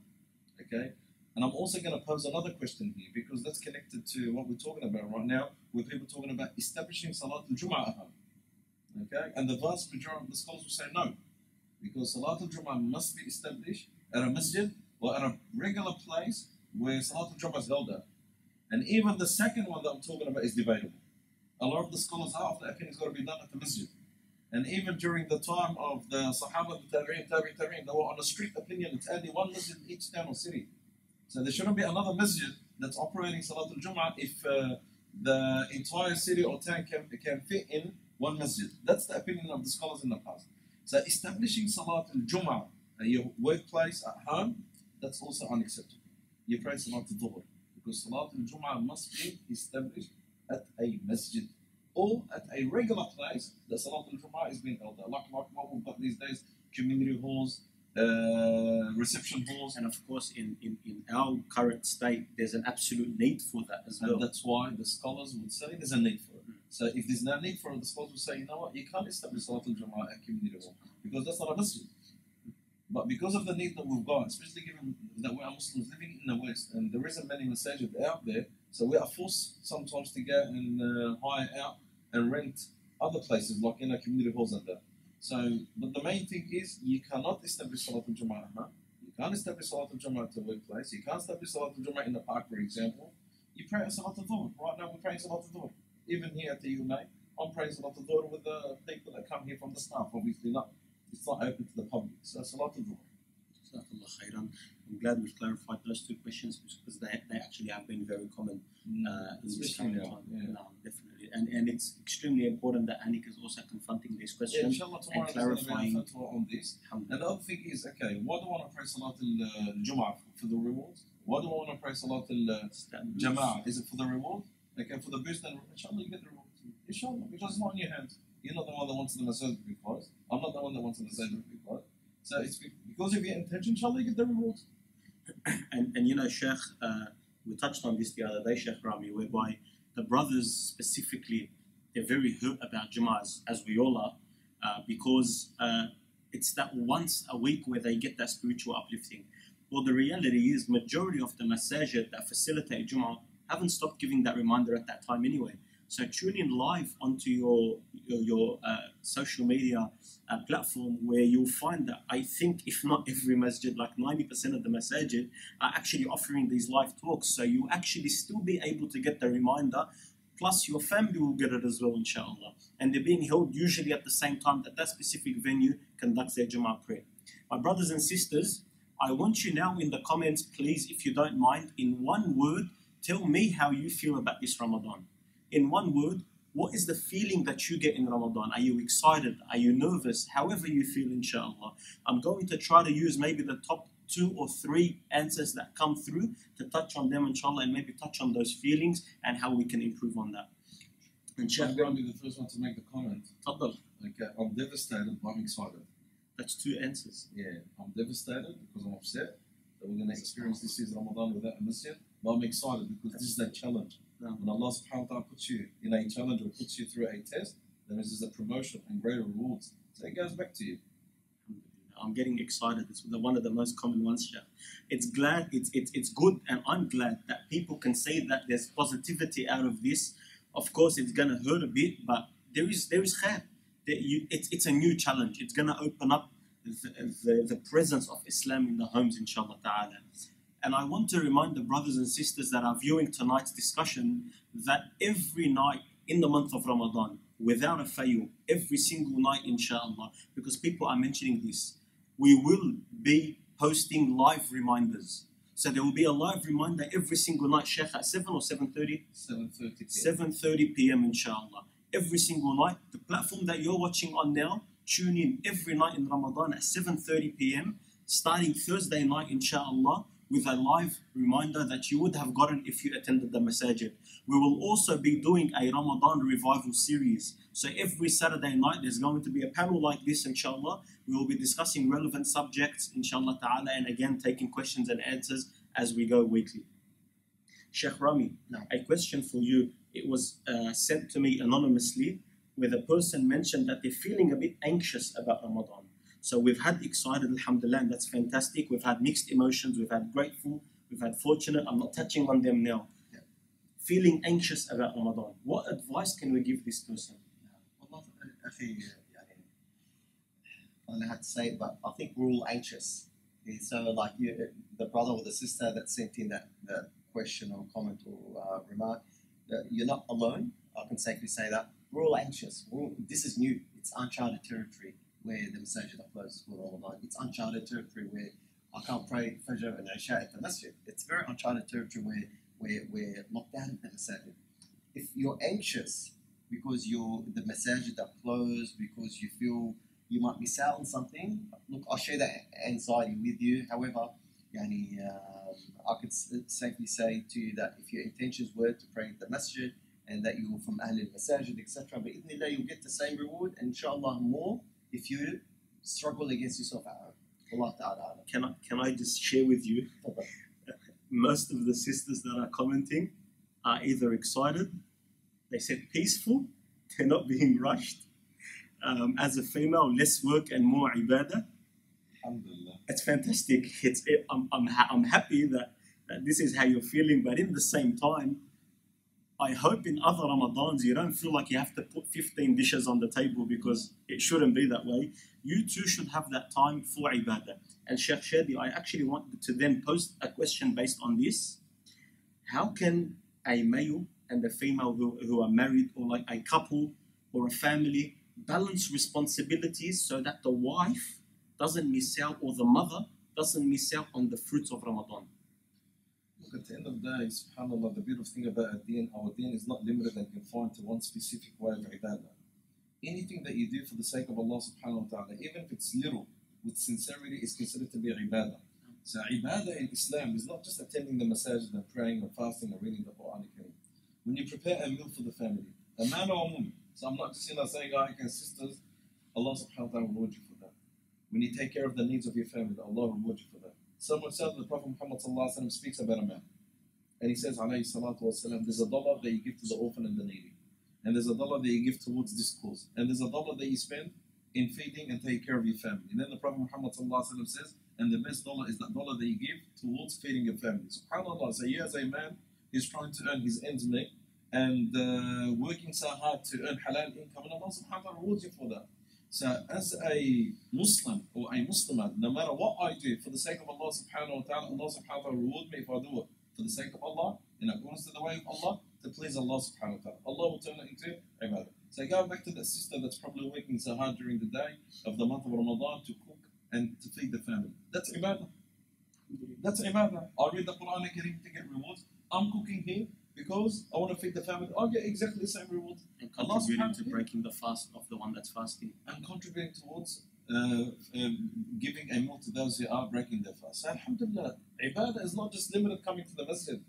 Okay? And I'm also going to pose another question here, because that's connected to what we're talking about right now, where people are talking about establishing Salat al-Jum'ah at home. Okay? And the vast majority of the scholars will say no, because Salat al-Jum'ah must be established at a masjid or at a regular place where Salat al-Jum'ah is held at. And even the second one that I'm talking about is debatable. A lot of the scholars are of the opinion it's got to be done at the masjid. And even during the time of the Sahaba, the Tabi'in, they were on a strict opinion, it's only one masjid in each town or city. So there shouldn't be another masjid that's operating Salat al-Jum'ah if the entire city or town can fit in one masjid. That's the opinion of the scholars in the past. So establishing Salat al-Jum'ah at your workplace, at home, that's also unacceptable. You pray Salat al-Dhuhr, because Salat al-Jum'ah must be established at a masjid or at a regular place that Salat al-Jum'ah is being held at. Like what we've got these days, community halls, reception halls. And of course, in our current state, there's an absolute need for that as well. And that's why the scholars would say there's a need for it. So if there's no need for it, the scholars would say, you know what, you can't establish Salat al-Jum'ah at community hall, because that's not a masjid. But because of the need that we've got, especially given that we are Muslims living in the West, and there isn't many masajid out there, So we are forced sometimes to go and hire out and rent other places like in our community halls and that. So, but the main thing is you cannot establish Salat al-Jum'ah. You can't establish Salat al-Jum'ah at the workplace. You can't establish Salat al-Jum'ah in the park, for example. You pray at Salat al-Dhuhr. Right now we're praying Salat al-Dhuhr. Even here at the UNA, I'm praying Salat al-Dhuhr with the people that come here from the staff. Obviously not. It's not open to the public. So Salat al-Dhuhr. Jazakallah khairan. I'm glad we've clarified those two questions because they actually have been very common in this current time. Yeah. No, definitely. And it's extremely important that Anik is also confronting these questions and clarifying on this. And the other thing is, okay, why do I want to pray Salat al-Jum'ah for the reward? Why do I want to pray Salat al-Jama'ah? Is it for the reward? Okay, for the boost, then inshallah you get the reward. Inshallah, because it's not in your hands. You're not the one that wants the masajid to be closed. I'm not the one that wants the masajid to be closed. So it's because of your intention, inshallah, you get the reward. And you know, Sheikh, we touched on this the other day, Sheikh Rami, whereby the brothers specifically, they're very hurt about Jum'ahs, as we all are, because it's that once a week where they get that spiritual uplifting. Well, the reality is, majority of the masajid that facilitate Jum'ah haven't stopped giving that reminder at that time anyway. So tune in live onto your social media platform, where you'll find that I think, if not every masjid, like 90% of the masajid are actually offering these live talks. So you'll actually still be able to get the reminder, plus your family will get it as well, inshallah. And they're being held usually at the same time that that specific venue conducts their Jummah prayer. My brothers and sisters, I want you now in the comments, please, if you don't mind, in one word, tell me how you feel about this Ramadan. In one word, what is the feeling that you get in Ramadan? Are you excited? Are you nervous? However you feel, inshallah. I'm going to try to use maybe the top 2 or 3 answers that come through to touch on them, inshallah, and maybe touch on those feelings and how we can improve on that. And I'm going to be the first one to make the comment. Taddal. Okay, I'm devastated, but I'm excited. That's 2 answers. Yeah, I'm devastated because I'm upset that we're going to experience this year's Ramadan without a masjid. But I'm excited because this is a challenge. When Allah subhanahu wa ta'ala puts you in a challenge or puts you through a test, then this is a promotion and greater rewards. So it goes back to you. I'm getting excited. It's one of the most common ones, Sheikh. It's good, and I'm glad that people can say that there's positivity out of this. Of course, it's going to hurt a bit, but there is khair. It's a new challenge. It's going to open up the presence of Islam in the homes, inshallah ta'ala. And I want to remind the brothers and sisters that are viewing tonight's discussion that every night in the month of Ramadan, without a fail, every single night, inshallah, because people are mentioning this, we will be posting live reminders. So there will be a live reminder every single night, Sheikh, at 7 or 7:30? 7:30 p.m. 7:30 p.m. inshallah. Every single night. The platform that you're watching on now, tune in every night in Ramadan at 7:30 p.m. starting Thursday night, inshallah, with a live reminder that you would have gotten if you attended the masajid. We will also be doing a Ramadan revival series. So every Saturday night there's going to be a panel like this, inshallah. We will be discussing relevant subjects, inshallah ta'ala, and again taking questions and answers as we go weekly. Sheikh Rami, a question for you. It was sent to me anonymously, where the person mentioned that they're feeling a bit anxious about Ramadan. So we've had excited, alhamdulillah, and that's fantastic. We've had mixed emotions, we've had grateful, we've had fortunate. I'm not touching on them now. Yeah. Feeling anxious about Ramadan. What advice can we give this person? Well, I don't know how to say it, but I think we're all anxious. So like the brother or the sister that sent in that question or comment or remark, you're not alone. I can safely say that. We're all anxious. This is new. It's uncharted territory, where the masajid are closed for Ramadan. It's uncharted territory where I can't pray Fajr and Isha at the masjid. It's very uncharted territory where we're locked down in the masajid. If you're anxious because the masajid are closed, because you feel you might miss out on something, look, I'll share that anxiety with you. However, I could safely say to you that if your intentions were to pray at the masjid and that you're from Ahl al-Masajid, etc., but you'll get the same reward, and inshallah more, if you struggle against yourself at home. Allah Ta'ala. Can I just share with you? Most of the sisters that are commenting are either excited, they said peaceful, they're not being rushed. As a female, less work and more ibadah. Alhamdulillah. It's fantastic. I'm happy that this is how you're feeling, but in the same time, I hope in other Ramadans you don't feel like you have to put 15 dishes on the table, because it shouldn't be that way. You too should have that time for ibadah. And Sheikh Shadi, I actually wanted to then post a question based on this. How can a male and a female who are married, or like a couple or a family, balance responsibilities so that the wife doesn't miss out, or the mother doesn't miss out on the fruits of Ramadan? Look, at the end of the day, subhanAllah, the beautiful thing about our deen is not limited and confined to one specific way of ibadah. Anything that you do for the sake of Allah subhanahu wa ta'ala, even if it's little, with sincerity, is considered to be ibadah. So ibadah in Islam is not just attending the masajid and praying and fasting and reading the Quran. When you prepare a meal for the family, a man or a woman, so I'm not just saying, and sisters, Allah subhanahu wa ta'ala will reward you for that. When you take care of the needs of your family, Allah will reward you for that. Someone said that the Prophet Muhammad sallallahu alaihi wasallam speaks about a man, and he says, alayhi salatu wasalam, there's $1 that you give to the orphan and the needy, and there's $1 that you give towards this cause, and there's $1 that you spend in feeding and taking care of your family. And then the Prophet Muhammad sallallahu alaihi wasallam says, and the best dollar is that dollar that you give towards feeding your family. SubhanAllah. So you as a man is trying to earn his ends meet and working so hard to earn halal income, and Allah subhanahu wa ta'ala rewards you for that. So as a Muslim or a Muslimah, no matter what I do for the sake of Allah subhanahu wa ta'ala, Allah subhanahu wa ta'ala reward me if I do it for the sake of Allah, in accordance to the way of Allah, to please Allah subhanahu wa ta'ala. Allah will turn it into ibadah. So going back to that sister that's probably working so hard during the day of the month of Ramadan to cook and to feed the family. That's ibadah. That's ibadah. I read the Quran to get rewards. I'm cooking here because I want to feed the family. I'll get exactly the same reward. And contributing to breaking the fast of the one that's fasting. And contributing towards giving a meal to those who are breaking their fast. So alhamdulillah, ibadah is not just limited coming to the masjid.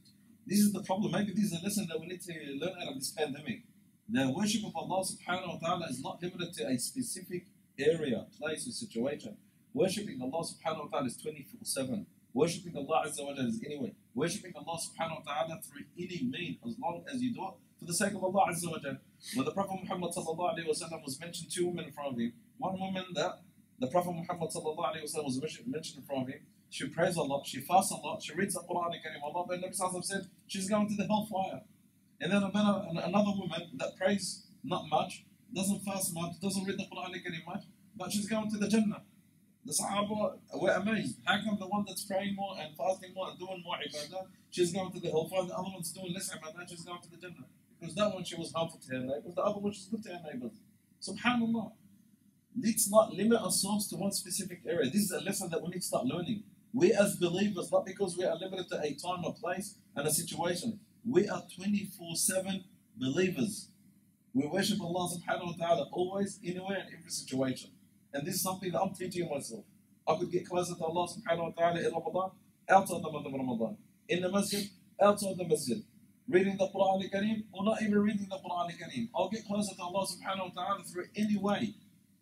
This is the problem. Maybe this is a lesson that we need to learn out of this pandemic. The worship of Allah subhanahu wa ta'ala is not limited to a specific area, place, or situation. Worshipping Allah subhanahu wa ta'ala is 24/7. Worshipping Allah azza wa jalla is anyway. Worshipping Allah subhanahu wa ta'ala through any means, as long as you do it for the sake of Allah azza wa jalla. When the Prophet Muhammad sallallahu alayhi wa sallam was mentioned, two women in front of him. One woman that the Prophet Muhammad sallallahu alayhi wa sallam was mentioned in front of him. She prays Allah, she fasts Allah, she reads the Quran Kareem Allah, but Nabi sallallahu alayhi wa sallam said she's going to the hellfire. And then another woman that prays not much, doesn't fast much, doesn't read the Quran Kareem much, but she's going to the Jannah. The Sahaba were amazed. How come the one that's praying more and fasting more and doing more ibadah, she's going to the hellfire, the other one's doing less ibadah, she's going to the Jannah? Because that one she was harmful to her neighbors, the other one she's good to her neighbors. SubhanAllah. Let's not limit ourselves to one specific area. This is a lesson that we need to start learning. We as believers, not because we are limited to a time or place and a situation, we are 24/7 believers. We worship Allah subhanahu wa ta'ala always, anywhere, in every situation. And this is something that I'm teaching myself. I could get closer to Allah subhanahu wa ta'ala in Ramadan, outside the month of Ramadan. In the masjid, outside the masjid. Reading the Quran Kareem, or not even reading the Quran Kareem. I'll get closer to Allah subhanahu wa ta'ala through any way.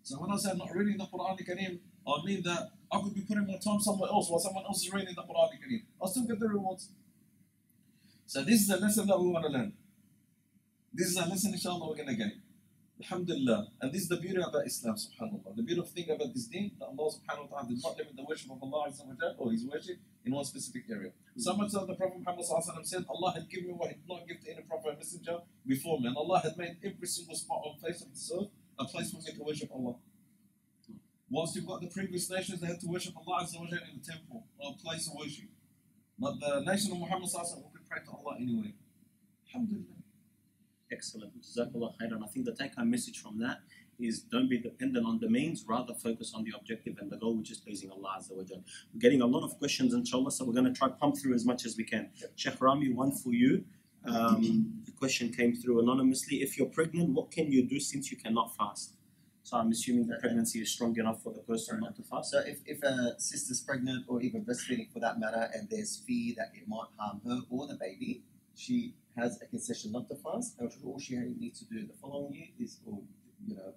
So when I say I'm not reading the Quran Kareem, I mean that I could be putting my time somewhere else while someone else is reading the Quran Kareem. I'll still get the rewards. So this is a lesson that we want to learn. This is a lesson, inshallah, we're going to gain. Alhamdulillah. And this is the beauty about Islam, subhanAllah. The beautiful thing about this deen, that Allah subhanahu wa ta'ala did not limit the worship of Allah azza wa jalla, or his worship, in one specific area. So much so the Prophet Muhammad said, Allah had given me what he did not give to any prophet or messenger before me. And Allah had made every single spot on the face of this earth a place for me to worship Allah. Whilst you've got the previous nations, they had to worship Allah azza wa jalla in the temple, or a place of worship. But the nation of Muhammad sallallahu could pray to Allah anyway. Alhamdulillah. Excellent. Jazakallah khairan. I think the take-home message from that is don't be dependent on the means, rather focus on the objective and the goal, which is pleasing Allah azza wa jalla. We're getting a lot of questions, inshallah, so we're going to try to pump through as much as we can. Sheikh Rami, one for you. The question came through anonymously. If you're pregnant, what can you do since you cannot fast? So I'm assuming the pregnancy is strong enough for the person not to fast. So if a sister's pregnant, or even breastfeeding for that matter, and there's fear that it might harm her or the baby, she has a concession not to fast. And all she needs to do the following year is,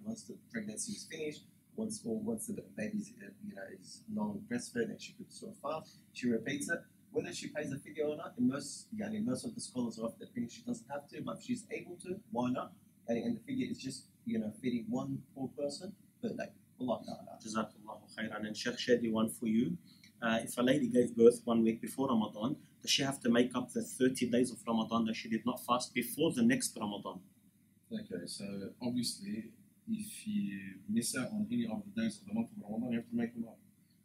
once the pregnancy is finished, once the baby is non-breastfed and she could sort of fast, she repeats it. Whether she pays a figure or not, in most of the scholars are of the opinion she doesn't have to, but if she's able to, why not? And the figure is just feeding one poor person, but like Allah Ta'ala. Jazakallahu khairan. And Sheikh Shadi, one for you. If a lady gave birth 1 week before Ramadan, does Does she have to make up the 30 days of Ramadan that she did not fast before the next Ramadan? Okay, so obviously, if you miss out on any of the days of the month of Ramadan, you have to make them up.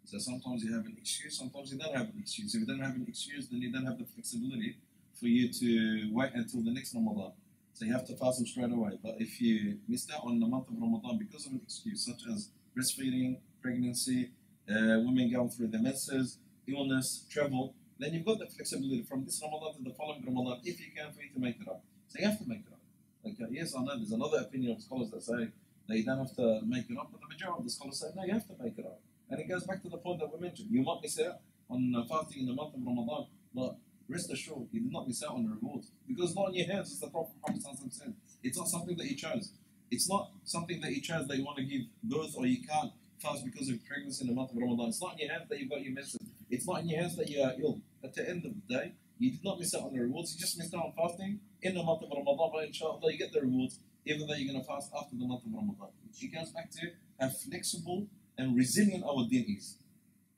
So sometimes you have an excuse, sometimes you don't have an excuse. If you don't have an excuse, then you don't have the flexibility for you to wait until the next Ramadan. So you have to fast them straight away. But if you missed out on the month of Ramadan because of an excuse, such as breastfeeding, pregnancy, women going through their menses, illness, travel, then you've got the flexibility from this Ramadan to the following Ramadan, if you can, for you to make it up. So you have to make it up. Okay, yes, I know there's another opinion of scholars that say that you don't have to make it up, but the majority of the scholars say, no, you have to make it up. And it goes back to the point that we mentioned. You might miss out on fasting in the month of Ramadan, but rest assured, you did not miss out on the rewards. Because not in your hands, as the Prophet Muhammad said. It's not something that you chose. It's not something that you chose that you want to give birth or you can't fast because of pregnancy in the month of Ramadan. It's not in your hands that you've got your menses. It's not in your hands that you are ill. At the end of the day, you did not miss out on the rewards. You just missed out on fasting in the month of Ramadan. But inshallah, you get the rewards, even though you're going to fast after the month of Ramadan. It goes back to how flexible and resilient our deen is.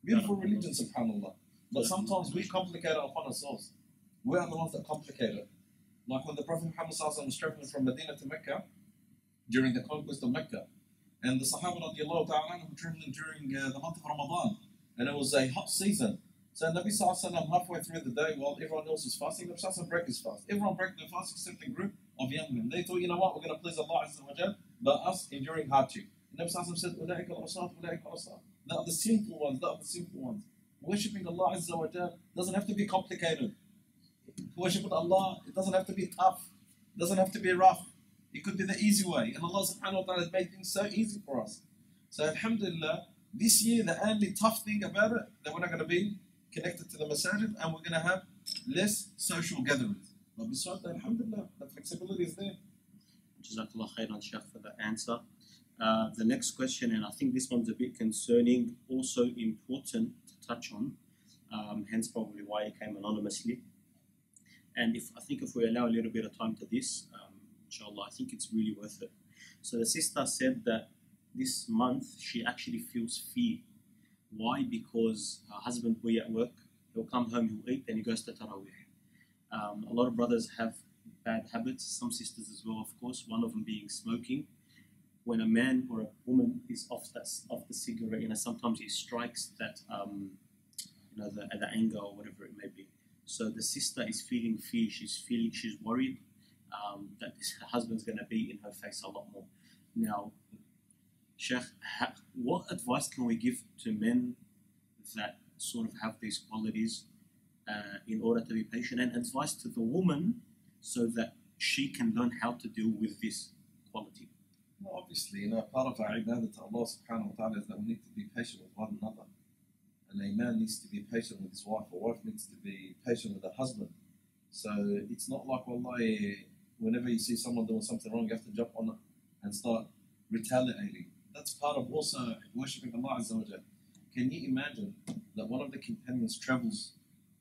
Beautiful religion, subhanAllah. But sometimes we complicate it upon ourselves. We are the ones that complicate it. Like when the Prophet Muhammad was traveling from Medina to Mecca during the conquest of Mecca, and the Sahaba radiallahu ta'ala were traveling during the month of Ramadan, and it was a hot season. So Nabi sallallahu halfway through the day, while everyone else was fasting, Nabi sallallahu broke his fast. Everyone broke their fast except a group of young men. They thought, you know what, we're going to please Allah Azza wa Jal, but us enduring hardship. And Nabi sallallahu said, "Ulaika al-asat, ulaika al-asat." They are the simple ones. They are the simple ones. Worshipping Allah Azza wa Jal doesn't have to be complicated. Worshipping Allah, it doesn't have to be tough. It doesn't have to be rough. It could be the easy way. And Allah subhanahu wa ta'ala has made things so easy for us. So alhamdulillah, this year the only tough thing about it, that we're not going to be connected to the masajid and we're going to have less social gatherings. But besides that, alhamdulillah, the flexibility is there. Jazakallah khairan, Sheikh, for the answer. The next question, and I think this one's a bit concerning, also important to touch on, hence probably why it came anonymously. And I think if we allow a little bit of time to this, inshallah, I think it's really worth it. So the sister said that this month she actually feels fear. Why? Because her husband will be at work, he'll come home, he'll eat, then he goes to Taraweeh. A lot of brothers have bad habits, some sisters as well, of course, one of them being smoking. When a man or a woman is off the cigarette, sometimes he strikes that, the anger or whatever it may be. So the sister is feeling fear. She's worried that her husband's going to be in her face a lot more. Now, Sheikh, what advice can we give to men that sort of have these qualities in order to be patient, and advice to the woman so that she can learn how to deal with this quality? Well, obviously, part of our ibadah to Allah subhanahu wa ta'ala is that we need to be patient with one another. And a man needs to be patient with his wife, a wife needs to be patient with her husband. So it's not like, wallahi, whenever you see someone doing something wrong, you have to jump on it and start retaliating. That's part of also worshipping Allah Azza wa Jal. Can you imagine that one of the companions travels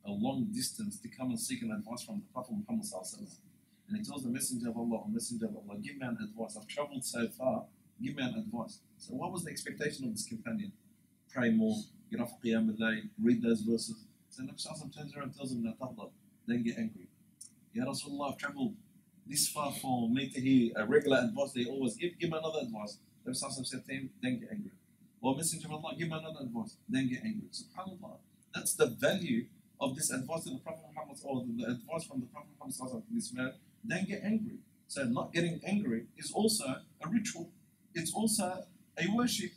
a long distance to come and seek an advice from the Prophet Muhammad sallallahu alaihi wasallam? And he tells the Messenger of Allah, give me an advice. I've traveled so far, give me an advice. So what was the expectation of this companion? Pray more, get off Qiyam al-Layl, read those verses. So Nabi Sallallahu turns around and tells him, "La taghdab," don't get angry. Ya Rasulullah, I've traveled this far for me to hear a regular advice they always give me another advice. Nabi Sallallahu said to him, don't get angry. Or Messenger of Allah, give me another advice, don't get angry. SubhanAllah, that's the value of this advice to the Prophet Muhammad, or the advice from the Prophet Muhammad Sallallahu to this man. Don't get angry. So not getting angry is also a ritual. It's also a worship.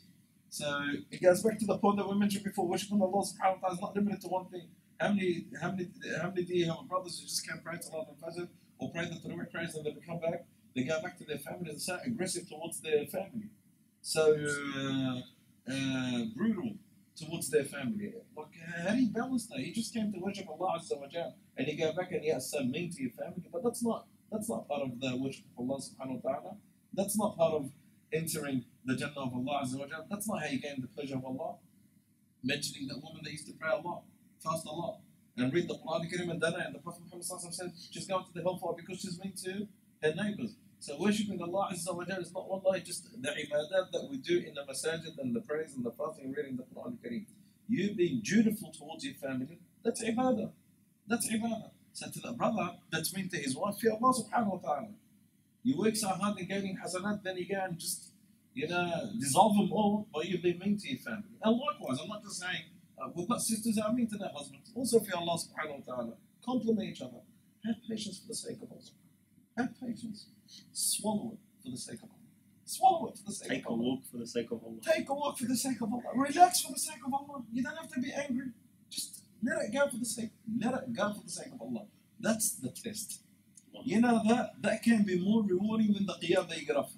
So it goes back to the point that we mentioned before. Worshiping Allah subhanahu wa ta'ala is not limited to one thing. How many do you have brothers who just can't pray to Allah and Fajr, or pray the Taraweeh prayers and then they come back, they go back to their family and so aggressive towards their family. So brutal towards their family. Like, how do you balance that? You just came to worship Allah Azza wa Jal and you go back and you're so mean to your family. But that's not part of the worship of Allah subhanahu wa ta'ala. That's not part of entering the Jannah of Allah Azza wa Jal. That's not how you gain the pleasure of Allah. Mentioning that woman that used to pray a lot, fast a lot, and read the Quran and Dana, and the Prophet Muhammad said she's going to the hellfire because she's mean to her neighbors. So worshipping Allah Azza wa Jal is not wallahi just the ibadat that we do in the masajid and the prayers and the fasting and reading the Quran Kareem. You being dutiful towards your family, that's ibadah. That's ibadah. So to the brother that's mean to his wife, fear Allah subhanahu wa ta'ala. You work so hard in gaining hasanat, then you go and just, dissolve them all by you being mean to your family. And likewise, I'm not just saying, we've got sisters that are mean to their husbands. Also fear Allah subhanahu wa ta'ala. Compliment each other. Have patience for the sake of Allah. Have patience. Swallow it for the sake of Allah. Swallow it for the sake Take of a Allah. walk for the sake of Allah. Take a walk for the sake of Allah. Relax for the sake of Allah. You don't have to be angry. Just let it go for the sake. Let it go for the sake of Allah. That's the test. You know that can be more rewarding than the qiyam that you get off.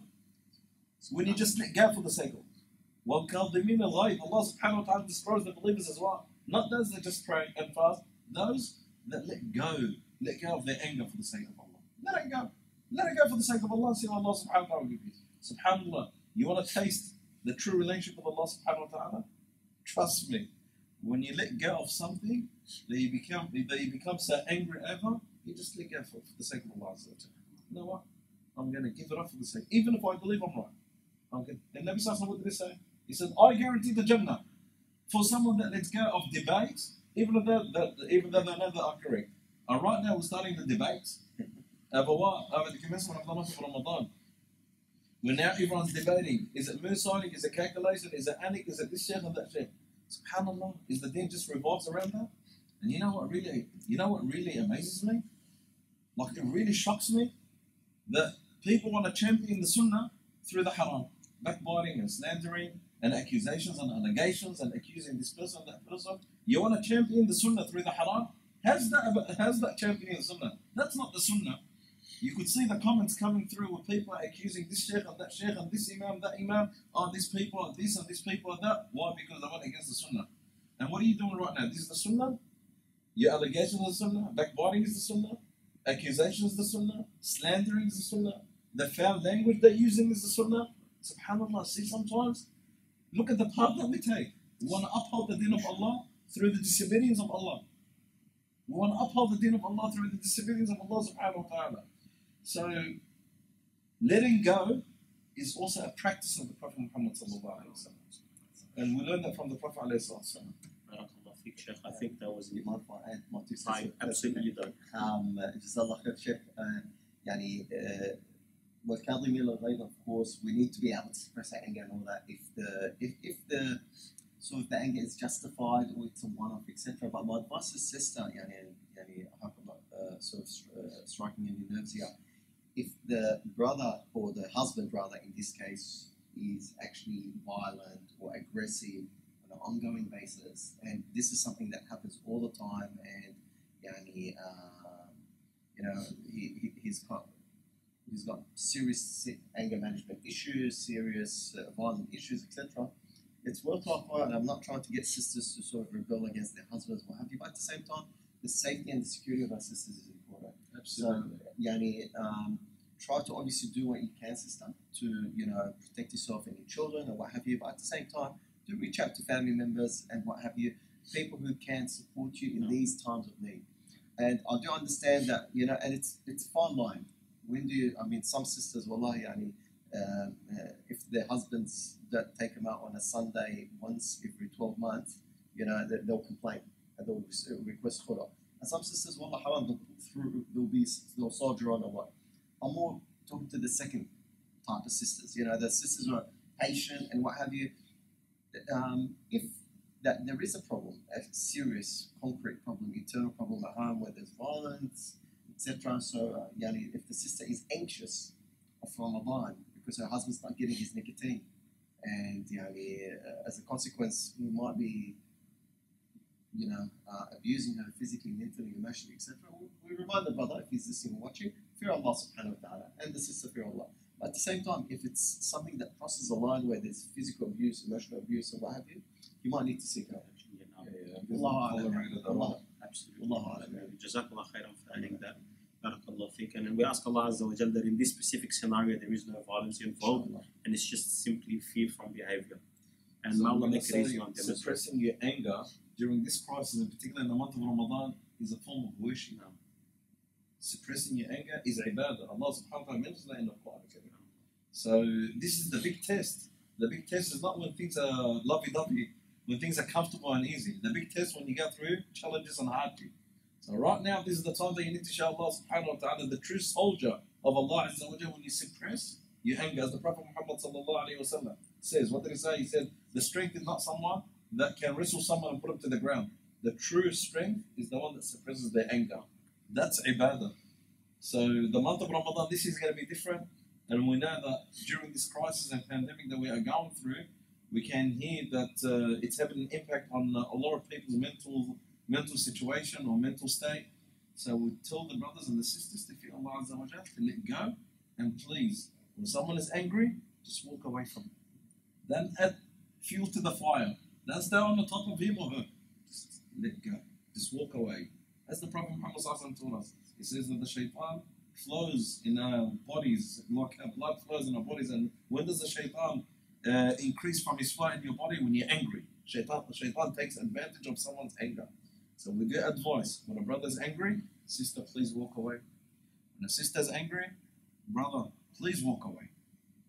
So when you just let go for the sake of Allah. وَالْكَاظِمِينَ الْغَيْظَ, Allah subhanahu wa ta'ala describes the believers as well. Not those that just pray and fast. Those that let go of their anger for the sake of Allah. Let it go. Let it go for the sake of Allah. See what Allah subhanahu wa ta'ala will give you. SubhanAllah. You want to taste the true relationship with Allah subhanahu wa ta'ala? Trust me. When you let go of something that you become so angry over, you just let go for the sake of Allah. You know what? I'm going to give it up for the sake. Even if I believe I'm right. And Nabi Sallallahu, what did he say? He said, I guarantee the Jannah for someone that lets go of debates, even though they know that are correct. And right now we're starting the debates over what? Over the commencement of the month of Ramadan. When now everyone's debating, is it moon signing, is it calculation, is it anik, is it this sheikh and that sheikh? SubhanAllah, is the deen just revolves around that? And you know what really amazes me? Like it really shocks me that people want to champion the sunnah through the haram. Backbiting and slandering and accusations and allegations and accusing this person, that person. You want to champion the sunnah through the haram? How's that championing the sunnah? That's not the sunnah. You could see the comments coming through with people accusing this sheikh and that sheikh and this imam, that imam. Oh, these people are this and these people are that. Why? Because they went against the sunnah. And what are you doing right now? This is the sunnah? Your allegations is the sunnah. Backbiting is the sunnah. Accusation is the sunnah. Slandering is the sunnah. The foul language they're using is the sunnah. SubhanAllah, see sometimes? Look at the path that we take. We want to uphold the deen of Allah through the disobedience of Allah. We want to uphold the deen of Allah through the disobedience of Allah subhanahu wa ta'ala. So, letting go is also a practice of the Prophet Muhammad sallallahu alayhi wa sallam. And we learn that from the Prophet alayhi sallam. I think that was You mind if I add my 2 cents? I absolutely don't. Jazakallah khair, Sheikh. والكاظمين الغيظ, of course, we need to be able to express our anger and all that if the sort of the anger is justified or it's a one-off, etc. But my advice is sister, I hope I'm not striking any nerves here. If the brother or the husband, rather, in this case, is actually violent or aggressive on an ongoing basis, and this is something that happens all the time, and he's got serious anger management issues, serious violent issues, etc. It's worthwhile, and I'm not trying to get sisters to sort of rebel against their husbands, what have you, but at the same time, the safety and the security of our sisters is important. Absolutely. So, try to obviously do what you can, sister, to protect yourself and your children and what have you, but at the same time, do reach out to family members and what have you, people who can support you in these times of need. And I do understand that, and it's a fine line. When do you, some sisters, wallahi, if their husbands don't take them out on a Sunday once every 12 months, they'll complain and they'll request khula. And some sisters, wallah haram, they'll soldier on or what. I'm more talking to the second type of sisters, the sisters who are patient and what have you. If that there is a problem, a serious, concrete problem, internal problem at home where there's violence, etc. So, if the sister is anxious of Ramadan because her husband's not getting his nicotine, and as a consequence, he might be, abusing her physically, mentally, emotionally, etc. We remind the brother, if he's listening and watching, fear Allah subhanahu wa ta'ala, and the sister fear Allah. But at the same time, if it's something that crosses a line where there's physical abuse, emotional abuse, and what have you, you might need to seek help. Allah. Absolutely. Allah. Jazakallah khairan for adding that. Barakallah feek. And we ask Allah Azza wa Jal that in this specific scenario there is no violence involved, and it's just simply fear from behavior. And so Allah make it easy on them. Suppressing your anger during this crisis, in particular in the month of Ramadan, is a form of worship. Suppressing your anger is ibadah. Allah subhanahu wa ta'ala mentions that in the Quran. So this is the big test. The big test is not when things are lovey-dovey, when things are comfortable and easy. The big test when you go through challenges and hardship. So right now, this is the time that you need to show Allah subhanahu wa ta'ala, the true soldier of Allah Azza wa Jalla, when you suppress your anger. As the Prophet Muhammad sallallahu alayhi wa sallam says, what did he say? He said, the strength is not someone that can wrestle someone and put him to the ground. The true strength is the one that suppresses their anger. That's ibadah. So the month of Ramadan, this is going to be different. And we know that during this crisis and pandemic that we are going through, we can hear that it's having an impact on a lot of people's mental situation or mental state. So we tell the brothers and the sisters to fear Allah Azza wa Jalla, to let go. And please, when someone is angry, just walk away from it. Don't add fuel to the fire. Don't stay on the top of him or her. Just let go. Just walk away. As the Prophet Muhammad told us, he says that the shaitan flows in our bodies, like our blood flows in our bodies. And when does the shaitan increase from his flow in your body? When you're angry. Shaitan takes advantage of someone's anger. So we do advise, when a brother's angry, sister, please walk away. When a sister's angry, brother, please walk away.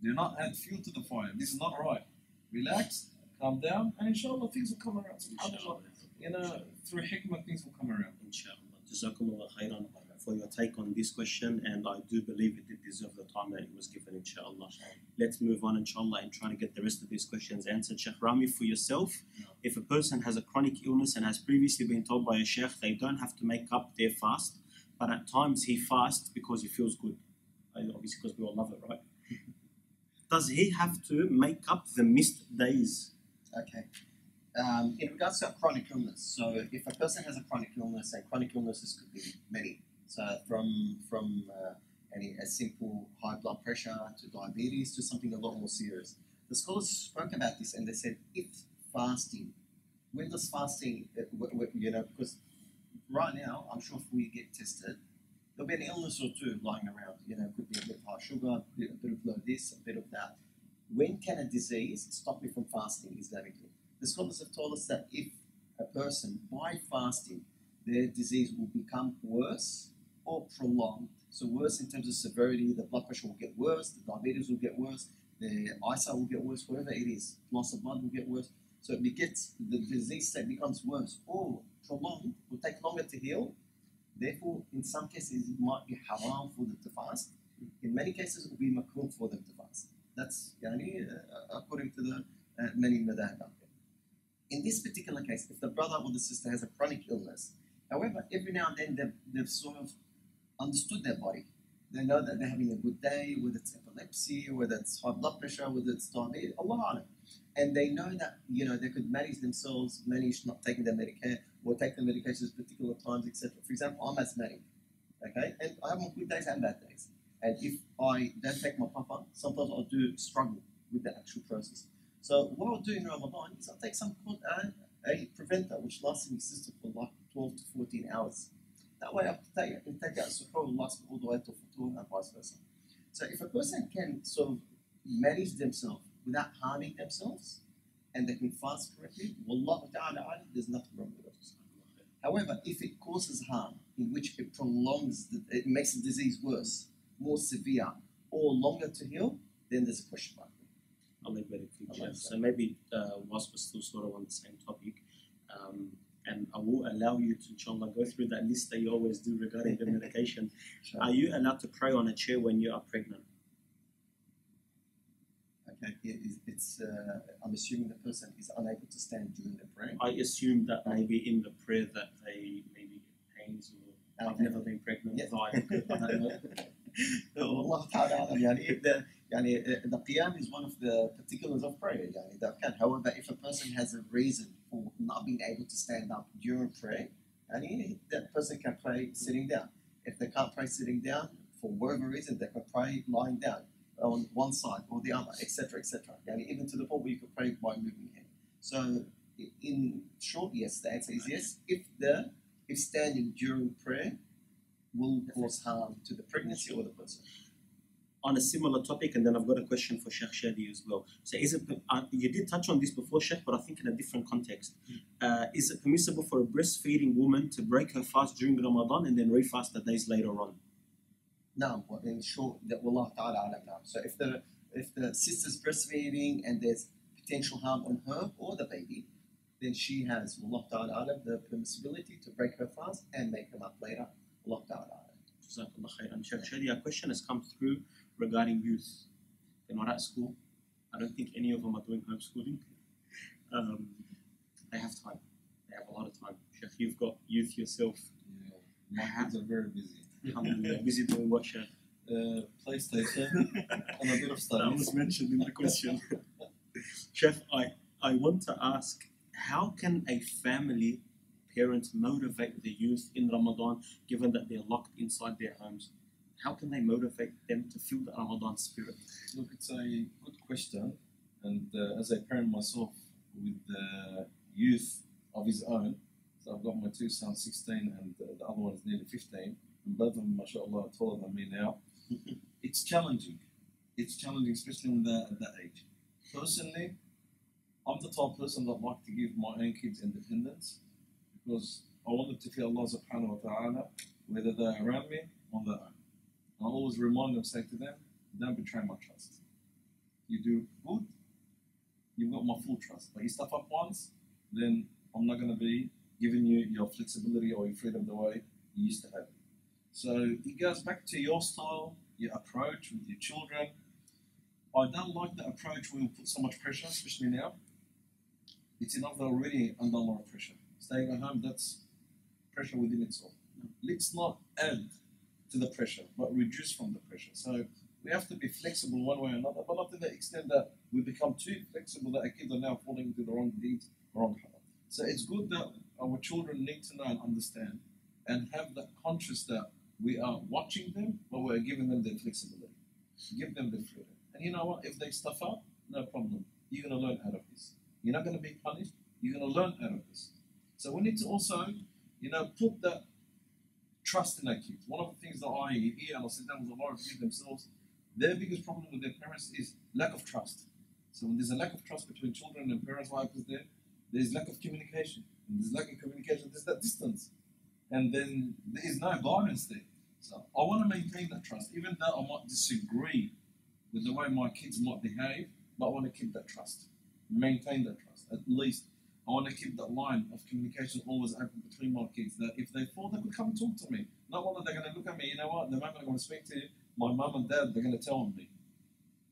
Do not add fuel to the fire. This is not right. Relax, calm down, and inshallah things will come around. SubhanAllah, through hikmah things will come around. Inshallah. Jazakumullah khairan for your take on this question, and I do believe it did deserve the time that it was given, inshallah. Let's move on, inshallah, and try to get the rest of these questions answered. Sheikh Rami, for yourself, if a person has a chronic illness and has previously been told by a sheikh they don't have to make up their fast, but at times he fasts because he feels good, obviously because we all love it, right? Does he have to make up the missed days? Okay. In regards to a chronic illness, so if a person has a chronic illness, and chronic illnesses could be many, so from a simple high blood pressure to diabetes to something a lot more serious. The scholars spoke about this and they said, if fasting, when does fasting, because right now, I'm sure if we get tested, there'll be an illness or two lying around. It could be a bit of high sugar, a bit of low this, a bit of that. When can a disease stop me from fasting Islamically? The scholars have told us that if a person, by fasting, their disease will become worse or prolonged. So worse in terms of severity, the blood pressure will get worse, the diabetes will get worse, the eyesight will get worse, whatever it is, loss of blood will get worse. So the disease state becomes worse or prolonged, will take longer to heal. Therefore, in some cases, it might be haram for them to fast. In many cases, it will be makruh for them to fast. That's according to the many madhab out there. In this particular case, if the brother or the sister has a chronic illness, however, every now and then they've sort of understood their body. They know that they're having a good day, whether it's epilepsy, whether it's high blood pressure, whether it's diabetes, Allah. And they know that, they could manage themselves, manage not taking their Medicare or take the medications at particular times, etc. For example, I'm asthmatic, okay? And I have my good days and bad days. And if I don't take my papa, sometimes I do struggle with the actual process. So what I'll do in Ramadan is I'll take some a preventer, which lasts in the system for like 12 to 14 hours. That way I can take out suhoor, will last all the way to futur and vice versa. So if a person can sort of manage themselves without harming themselves, and they can fast correctly, wallahu ta'ala, there's nothing wrong with it. However, if it causes harm, in which it prolongs, it makes the disease worse, more severe, or longer to heal, then there's a question mark. I'll leave it for you. So maybe whilst we're still sort of on the same topic, and I will allow you to, inshallah, go through that list that you always do regarding the medication. Sure. Are you allowed to pray on a chair when you are pregnant? Okay, I'm assuming the person is unable to stand during the prayer. I assume that maybe in the prayer that they maybe get pains or I've never been pregnant. Yes. I don't know. Allah Ta'ala, the qiyam is one of the particulars of prayer. However, if a person has a reason for not being able to stand up during prayer, that person can pray sitting down. If they can't pray sitting down, for whatever reason, they can pray lying down on one side or the other, etc., etc. Even to the point where you can pray by moving your head. So, in short, yes, the answer is yes. If standing during prayer will cause harm to the pregnancy or the person. On a similar topic, and then I've got a question for Sheikh Shadi as well. So is it, you did touch on this before, Sheikh, but I think in a different context. Is it permissible for a breastfeeding woman to break her fast during Ramadan and then refast the days later on? No, in short, that Wallah Ta'ala alam now. So if the sister's breastfeeding and there's potential harm on her or the baby, then she has, Allah Ta'ala, the permissibility to break her fast and make them up later. Allah Ta'ala. Jazakallah khairan. Sheikh Shadi, a question has come through regarding youth. They're not at school. I don't think any of them are doing homeschooling. They have time. They have a lot of time. Sheikh, you've got youth yourself. Yeah, my kids are very busy. Alhamdulillah. Busy doing what, Sheikh? PlayStation and a bit of studies. That was mentioned in the question. Sheikh, I want to ask, how can a family, parents motivate the youth in Ramadan, given that they're locked inside their homes? How can they motivate them to feel the Ramadan spirit? Look, it's a good question. And as a parent myself with youth of his own, so I've got my two sons, 16, and the other one is nearly 15. And both of them, mashallah, are taller than me now. It's challenging. It's challenging, especially when they're at that age. Personally, I'm the type of person that like to give my own kids independence, because I want them to feel Allah subhanahu wa ta'ala, whether they're around me or on their own. And I always remind them, say to them, don't betray my trust. You do good, you've got my full trust. But you stuff up once, then I'm not going to be giving you your flexibility or your freedom the way you used to have it. So it goes back to your style, your approach with your children. I don't like the approach where we put so much pressure, especially now. It's enough they're already under a lot of pressure. Staying at home, that's pressure within itself. Let's not add to the pressure, but reduce from the pressure. So we have to be flexible one way or another, but not to the extent that we become too flexible that our kids are now falling into the wrong deeds, wrong path. So it's good that our children need to know and understand and have that conscious that we are watching them, but we're giving them the flexibility. Give them the freedom. And you know what? If they stuff up, no problem. You're going to learn out of this. You're not going to be punished. You're going to learn out of this. So we need to also, put that trust in our kids. One of the things that I hear, and I sit down with a lot of kids themselves, their biggest problem with their parents is lack of trust. So when there's a lack of trust between children and parents, what happens there? There's lack of communication. And there's lack of communication, there's that distance. And then there is no guidance there. So I want to maintain that trust, even though I might disagree with the way my kids might behave, but I want to keep that trust, maintain that trust. At least I want to keep that line of communication always open between my kids, that if they fall, they could come and talk to me. Not one that they're going to look at me, you know what, the moment I'm going to speak to my mum and dad, they're going to tell me.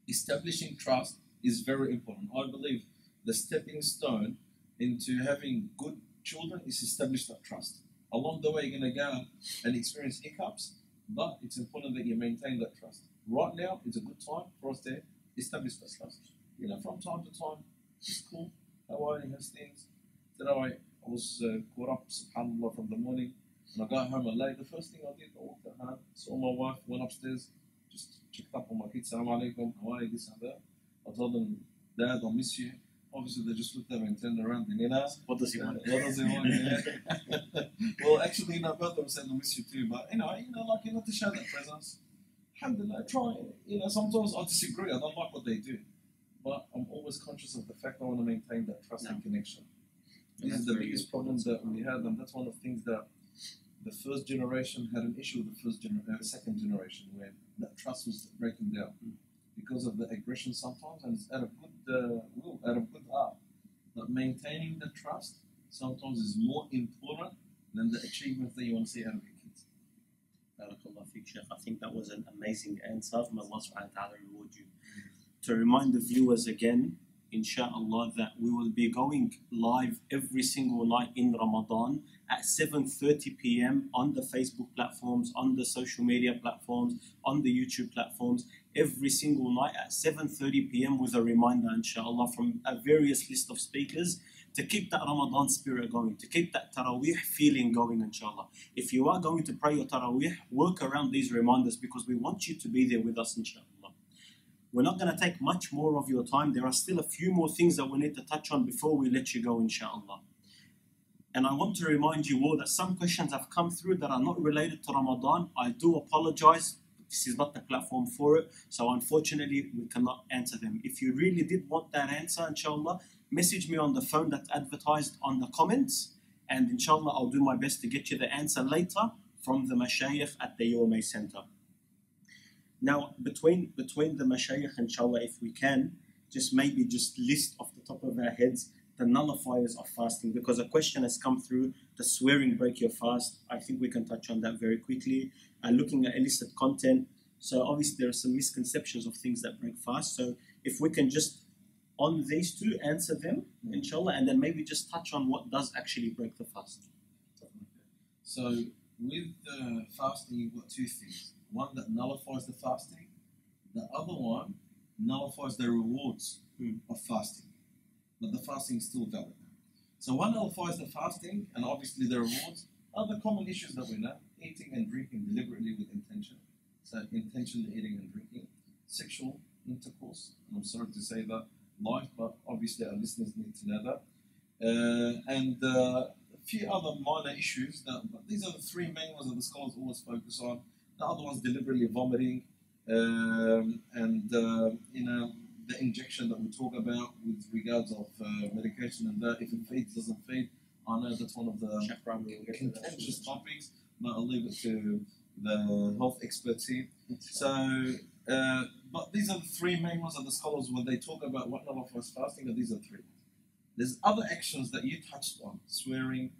Establishing trust is very important. I believe the stepping stone into having good children is establish that trust. Along the way, you're going to go and experience hiccups, but it's important that you maintain that trust. Right now, it's a good time for us to establish that trust. From time to time, it's cool. How are you? How's things? Today, I was caught up, subhanAllah, from the morning, and I got home late. The first thing I did, I walked at home, saw my wife, went upstairs, just checked up on my kids, Assalamu alaikum, how are you, this and that. I told them, Dad, I miss you. Obviously, they just looked at me and turned around and, What does he want? What does he want? Yeah. Well, actually, both of them said, I miss you too, but, to show that presence. Alhamdulillah, try. Sometimes I disagree, I don't like what they do. But I'm always conscious of the fact I want to maintain that trust and connection. This is the biggest problem that we had, and that's one of the things that the first generation had an issue with the second generation, where that trust was breaking down because of the aggression sometimes, and it's out of good will, out of good heart. But maintaining the trust sometimes is more important than the achievements that you want to see out of your kids. Barakallah feek, Sheikh. I think that was an amazing answer. May Allah subhanahu wa ta'ala reward you. To remind the viewers again, inshallah, that we will be going live every single night in Ramadan at 7:30 p.m. on the Facebook platforms, on the social media platforms, on the YouTube platforms, every single night at 7:30 p.m. with a reminder, inshallah, from a various list of speakers to keep that Ramadan spirit going, to keep that Taraweeh feeling going, inshallah. If you are going to pray your Taraweeh, work around these reminders, because we want you to be there with us, inshallah. We're not going to take much more of your time. There are still a few more things that we need to touch on before we let you go, inshallah. And I want to remind you all that some questions have come through that are not related to Ramadan. I do apologize. This is not the platform for it. So unfortunately, we cannot answer them. If you really did want that answer, inshallah, message me on the phone that's advertised on the comments. And inshallah, I'll do my best to get you the answer later from the mashayikh at the UMA Center. Now, between the mashayikh, inshallah, if we can, just list off the top of our heads the nullifiers of fasting? Because a question has come through, does swearing break your fast? I think we can touch on that very quickly. Looking at illicit content. So obviously there are some misconceptions of things that break fast. So if we can just, on these two, answer them, inshallah, and then maybe just touch on what does actually break the fast. So with fasting, you've got two things. One that nullifies the fasting. The other one nullifies the rewards of fasting. But the fasting is still valid. So one nullifies the fasting, and obviously the rewards are the common issues that we know. Eating and drinking deliberately with intention. So intentionally eating and drinking. Sexual intercourse. And I'm sorry to say that live, but obviously our listeners need to know that. And a few other minor issues. But these are the three main ones that the scholars always focus on. The other one's deliberately vomiting. The injection that we talk about with regards of medication and that, if it feeds, doesn't feed. I know that's one of the contentious topics, but I'll leave it to the health experts here. So, but these are the three main ones that the scholars, when they talk about what nullifies fasting, these are three. There's other actions that you touched on, swearing,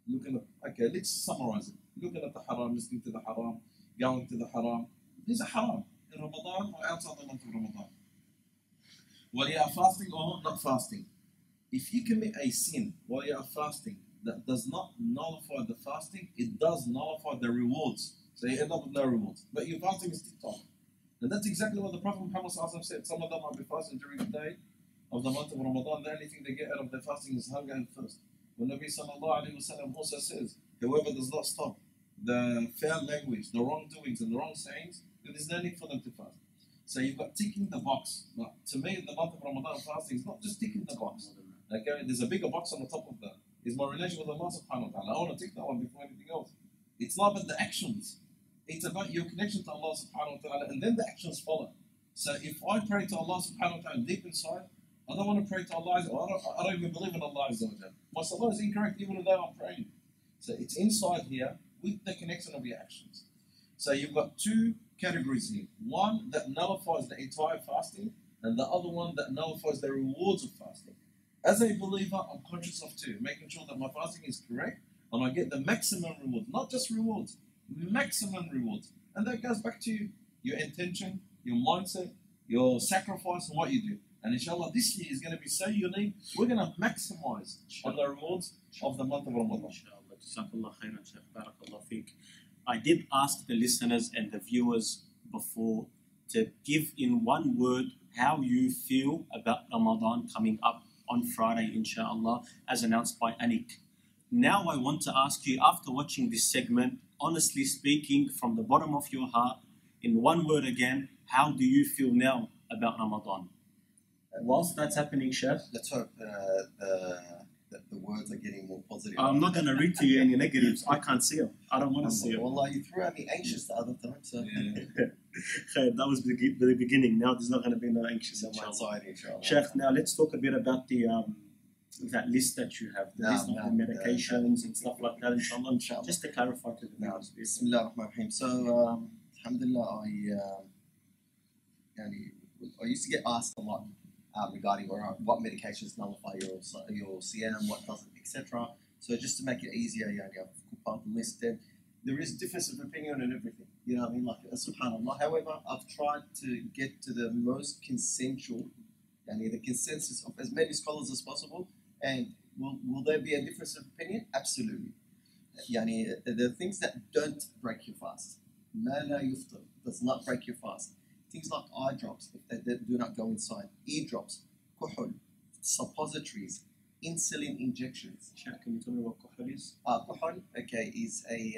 looking at, okay, let's summarize it. Looking at the haram, listening to the haram, going to the haram. These are haram in Ramadan or outside the month of Ramadan. While you are fasting or not fasting. If you commit a sin while you are fasting that does not nullify the fasting, it does nullify the rewards. So you end up with no rewards. But your fasting is still time. And that's exactly what the Prophet Muhammad said. Some of them might be fasting during the day of the month of Ramadan. The only thing they get out of their fasting is hunger and thirst. When Nabi sallallahu alayhi wa sallam also says, whoever does not stop the foul language, the wrongdoings and the wrong sayings, then there's no need for them to fast. So you've got ticking the box. But to me, the month of Ramadan fasting is not just ticking the box. Okay, there's a bigger box on the top of that. It's my relation with Allah subhanahu wa ta'ala. I want to tick that one before anything else. It's not about the actions. It's about your connection to Allah subhanahu wa ta'ala, and then the actions follow. So if I pray to Allah subhanahu wa ta'ala deep inside, I don't want to pray to Allah. I don't even believe in Allah. My salah is incorrect even though I'm praying. So it's inside here with the connection of your actions. So you've got two categories here. One that nullifies the entire fasting, and the other one that nullifies the rewards of fasting. As a believer, I'm conscious of two, making sure that my fasting is correct and I get the maximum rewards, not just rewards, maximum rewards. And that goes back to your intention, your mindset, your sacrifice, and what you do. And inshallah, this year is going to be so unique. We're going to maximize on the rewards of the month of Ramadan. I did ask the listeners and the viewers before to give in one word how you feel about Ramadan coming up on Friday, inshallah, as announced by Anik. Now I want to ask you, after watching this segment, honestly speaking, from the bottom of your heart, in one word again, how do you feel now about Ramadan? Whilst that's happening, Sheikh, let's hope that the words are getting more positive. I'm not going to read to you any negatives. I can't see them. I don't want to see them. Wallah, you threw at me anxious the other time. So. That was the beginning. Now there's not going to be no anxious. On my side, inshallah. Sheikh, now let's talk a bit about the that list that you have, the list of the medications and stuff like that, inshallah. Just to clarify to the viewers. Bismillah ar-Rahman ar-Rahim. So, alhamdulillah, I used to get asked a lot regarding what medications nullify your Siyam, what doesn't, etc. So just to make it easier, I've compiled the list there. There is difference of opinion on everything. You know what I mean? Like, subhanAllah. However, I've tried to get to the most consensual, the consensus of as many scholars as possible. And will there be a difference of opinion? Absolutely. The things that don't break your fast. Ma la yuftar does not break your fast. Things like eye drops, if they do not go inside. Ear drops, kuhul, suppositories, insulin injections. Sheikh, can you tell me what kuhul is? Kuhul, okay, is a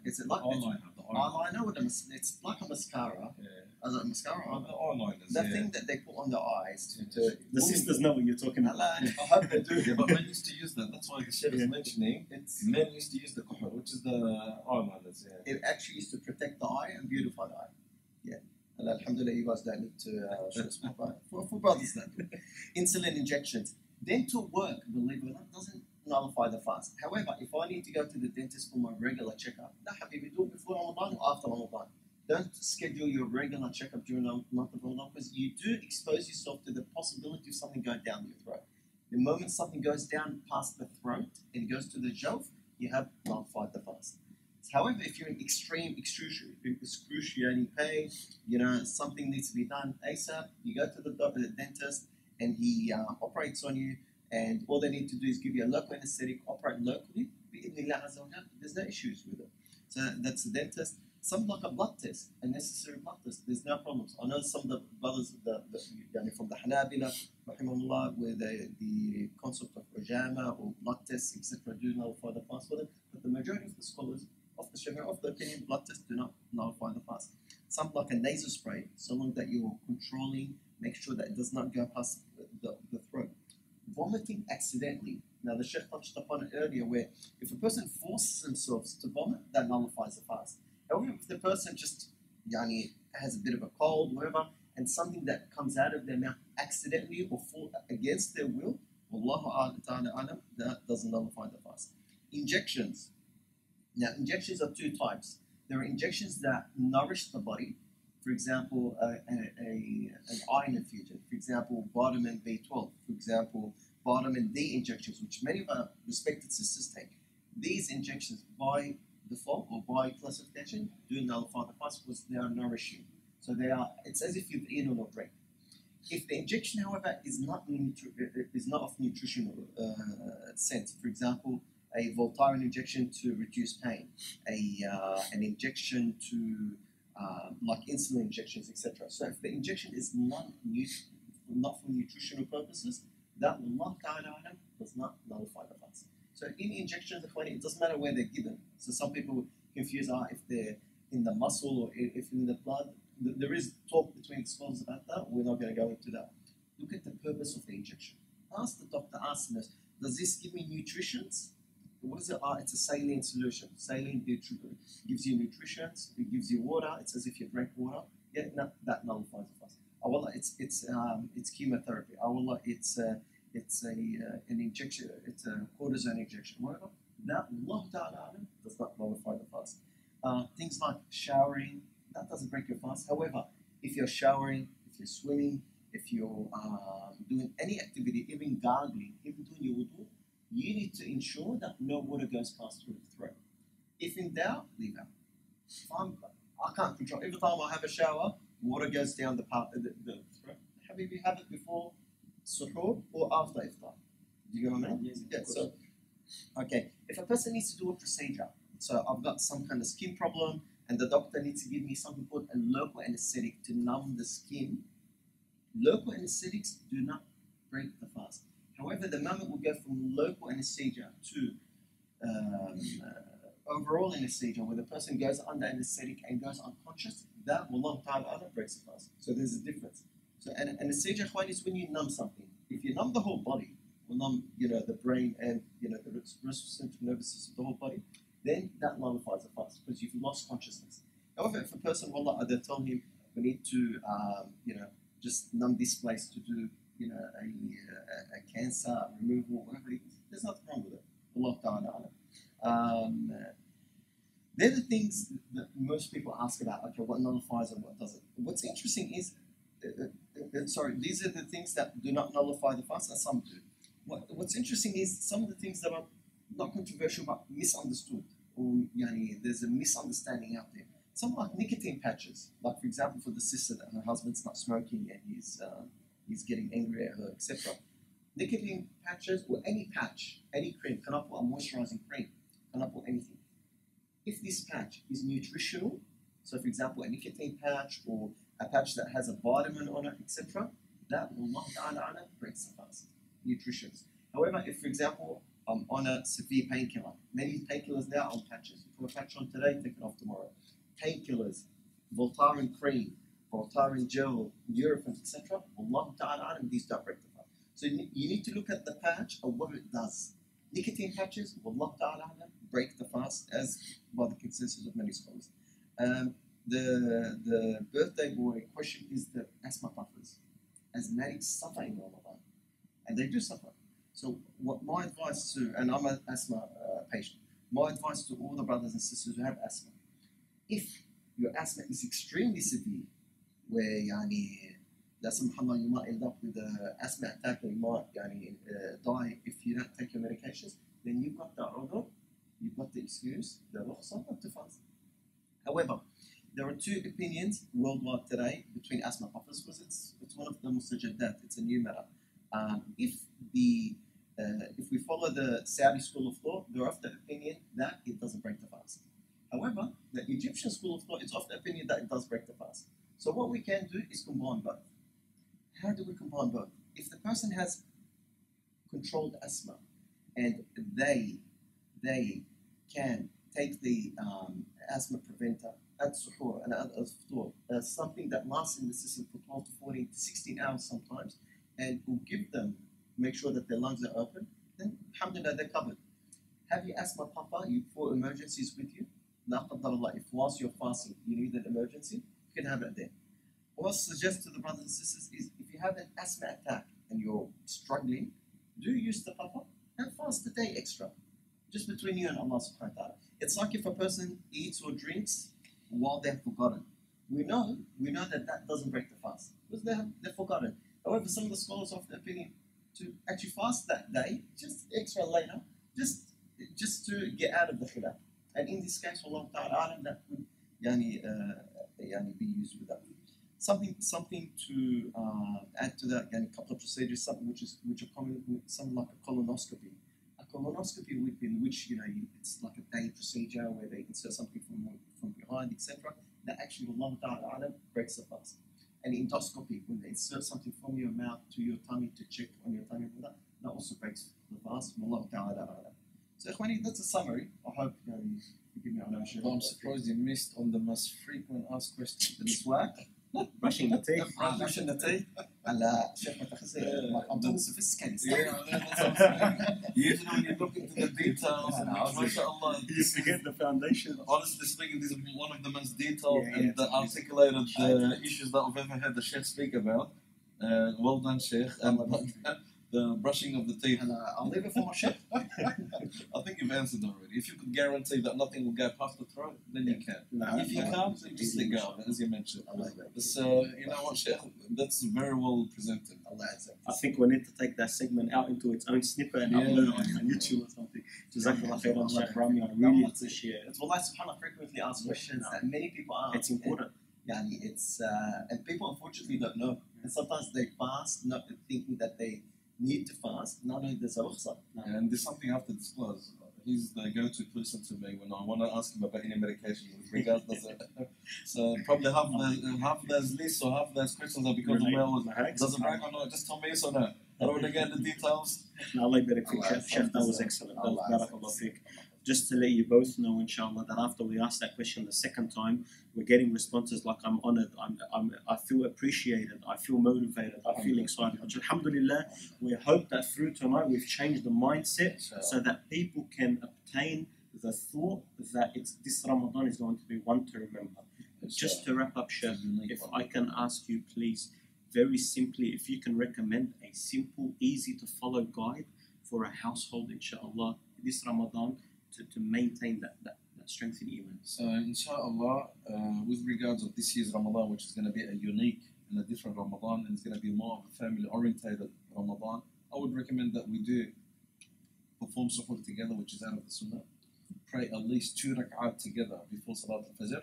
is it like eyeliner? It's like a mascara. As a mascara, the thing that they put on the eyes to the sisters know what you're talking about. I hope they do. Yeah, but men used to use that. That's why the Sheikh is mentioning. Men used to use the kuhul, which is the eyeliners. Yeah. It actually used to protect the eye and beautify the eye. Yeah. And alhamdulillah, you guys don't need to for brothers then. Insulin injections. Dental work, believe it or not, doesn't nullify the fast. However, if I need to go to the dentist for my regular checkup, we do it before Ramadan or after Ramadan. Don't schedule your regular checkup during the month of Ramadan because you do expose yourself to the possibility of something going down your throat. The moment something goes down past the throat and goes to the jawf, you have nullified the fast. However, if you're in extreme, excruciating pain, something needs to be done ASAP, you go to the doctor, the dentist, and he operates on you, and all they need to do is give you a local anesthetic, operate locally, there's no issues with it. So that's the dentist. Something like a blood test, a necessary blood test, there's no problems. I know some of the brothers from the Hanabila, rahimahullah, where the concept of ujama or blood tests, etc., do nullify the fast for them, but the majority of the scholars of the Sharia, of the opinion, blood tests do not nullify the fast. Something like a nasal spray, so long that you're controlling, make sure that it does not go past the throat. Vomiting accidentally. Now, the sheikh touched upon it earlier, where if a person forces themselves to vomit, that nullifies the fast. However, if the person just has a bit of a cold, whatever, and something that comes out of their mouth accidentally or against their will, Wallahu ta'ala alam, that doesn't nullify the fast. Injections. Now, injections are two types. There are injections that nourish the body. For example, an iron infusion. For example, vitamin B12. For example, vitamin D injections, which many of our respected sisters take. These injections, by default or by classification, do nullify the fast because they are nourishing. So it's as if you've eaten or drank. If the injection, however, is not of nutritional sense, for example, a Voltaren injection to reduce pain, an injection to like insulin injections, etc. So if the injection is not for nutritional purposes, that Allah Ta'ala does not nullify the fast. So in injections, it doesn't matter where they're given. So some people confuse if they're in the muscle or if in the blood. There is talk between scholars about that. We're not going to go into that. Look at the purpose of the injection. Ask the doctor, ask the nurse, does this give me nutritions? What is it? It's a saline solution. Saline gives you nutritions. It gives you water. It's as if you drank water. Yeah, no, that nullifies the fast. Wallah, it's chemotherapy. Wallah, it's an injection. It's a cortisone injection. Whatever. That Allah Ta'ala does not nullify the fast. Things like showering, that doesn't break your fast. However, if you're showering, if you're swimming, if you're doing any activity, even gargling, even doing your wudu, you need to ensure that no water goes past through the throat. If in doubt, leave out. I can't control. Every time I have a shower, water goes down the throat. Have you had it before suhoor or after iftar? Do you get what I mean? Yes. Yeah. So, okay. If a person needs to do a procedure, so I've got some kind of skin problem, and the doctor needs to give me something called a local anesthetic to numb the skin. Local anesthetics do not break the fast. However, the moment we go from local anesthesia to overall anesthesia, where the person goes under anesthetic and goes unconscious, that will ta'ala breaks the fast. So there's a difference. So anesthesia is when you numb something. If you numb the whole body, or numb the brain and the central nervous system, the whole body, then that nullifies the fast because you've lost consciousness. However, if a person, they tell him we need to just numb this place to do a cancer removal, whatever it is, there's nothing wrong with it. Allah Ta'ala. They're the things that most people ask about. Okay, what nullifies and what doesn't. What's interesting is, these are the things that do not nullify the fast, and some do. What's interesting is some of the things that are not controversial but misunderstood, or there's a misunderstanding out there. Some like nicotine patches, like for example for the sister that her husband's not smoking and he's getting angry at her, etc. Nicotine patches or any patch, any cream, can I put a moisturizing cream? Can I put anything? If this patch is nutritional, so for example a nicotine patch or a patch that has a vitamin on it, etc., that will not breaks the fast. Nutritions. However, if for example I'm on a severe painkiller, many painkillers now are on patches. You put a patch on today, take it off tomorrow. Painkillers, Voltaren cream, Voltaren gel, Nurofen, etc. Allah Ta'ala, these don't break the fast. So you need to look at the patch and what it does. Nicotine patches, Allah Ta'ala, break the fast, as by the consensus of many scholars. The birthday boy question is the asthma puffers. Asthmatics suffer in Ramadan, and they do suffer. So what my advice to, and I'm an asthma patient, my advice to all the brothers and sisters who have asthma, if your asthma is extremely severe, where la subhanallah, you might end up with an asthma attack, or you might die if you don't take your medications, then you've got the udhr, you've got the excuse, the rukhsah not to fast. However, there are two opinions worldwide today between asthma puffers, because it's one of the mustajaddat, it's a new matter. If we follow the Saudi school of thought, they're of the opinion that it doesn't break the fast. However, the Egyptian school of thought is of the opinion that it does break the fast. So what we can do is combine both. How do we combine both? If the person has controlled asthma and they can take the asthma preventer at suhoor and at al-futur, something that lasts in the system for 12 to 14 to 16 hours sometimes, and will give them, make sure that their lungs are open, then alhamdulillah, they're covered. Have your asthma puffer for emergencies with you? La qaddar, if whilst you're fasting you need an emergency, you can have it there. What I suggest to the brothers and sisters is, if you have an asthma attack and you're struggling, do use the puffer and fast a day extra, just between you and Allah subhanahu wa ta'ala. It's like if a person eats or drinks while they've forgotten. We know that doesn't break the fast, because they've forgotten. However, some of the scholars of the opinion to actually fast that day, just extra later, just to get out of the khilaf. And in this case, Allah ta'ala, that would be used with that. Something to add to that, a couple of procedures, something which are common, something like a colonoscopy. A colonoscopy would be in which it's like a day procedure where they insert something from behind, etc. That actually, Allah ta'ala, breaks the fast. An endoscopy, when they insert something from your mouth to your tummy to check on your tummy, that also breaks the fast. Allah ta'ala. So, Ikhwani, that's a summary. I hope you give me an answer. I'm surprised you missed on the most frequent asked question. The miswak, Brushing the teeth. brushing the teeth, and Sheikh I'm doing sophisticated stuff. Yeah, that's what I'm saying. Usually when you look into the details, mashallah, You forget the foundation. honestly speaking, this is one of the most detailed Yeah, and it's articulated issues that I've ever had the Sheikh speak about. Well done, Sheikh. And the brushing of the teeth. And I'll leave it for my Sheikh. I think you've answered already. If you could guarantee that nothing will go past the throat, then you can. No, If you can't, then just let go of it, as you mentioned. Allah You know what, Sheikh? That's very well presented. I think we need to take that segment out into its own snippet and upload it on YouTube or something. Jazakallah khairan, Sheikh Rami. I really appreciate it. It's Allah subhanahu frequently asked questions that many people ask. It's important. And people unfortunately don't know. And sometimes they fast not thinking that they need to fast, not only there's a rukhsah. And there's something I have to disclose. He's the go-to person to me when I want to ask him about any medication with regards to that. So probably half those lists or half those questions are because of mail. Does it break or not? Just tell me yes or no. I don't want to get the details. No, Allah barak fik, Sheikh, that was excellent. That was barakallah fik. Just to let you both know, inshallah, that after we asked that question the second time, we're getting responses like, I'm honored, I feel appreciated, I feel motivated, I feel excited. Which, alhamdulillah, we hope that through tonight we've changed the mindset so that people can obtain the thought that this Ramadan is going to be one to remember. Just to wrap up, Sheikh, if I can ask you, please, very simply, if you can recommend a simple, easy to follow guide for a household, inshallah, this Ramadan, to maintain that strength in Iman. So, inshallah, with regards of this year's Ramadan, which is going to be a unique and a different Ramadan, and it's going to be more of a family-orientated Ramadan, I would recommend that we do perform suhoor together, which is out of the Sunnah. Pray at least 2 rak'at together before Salat al-Fajr.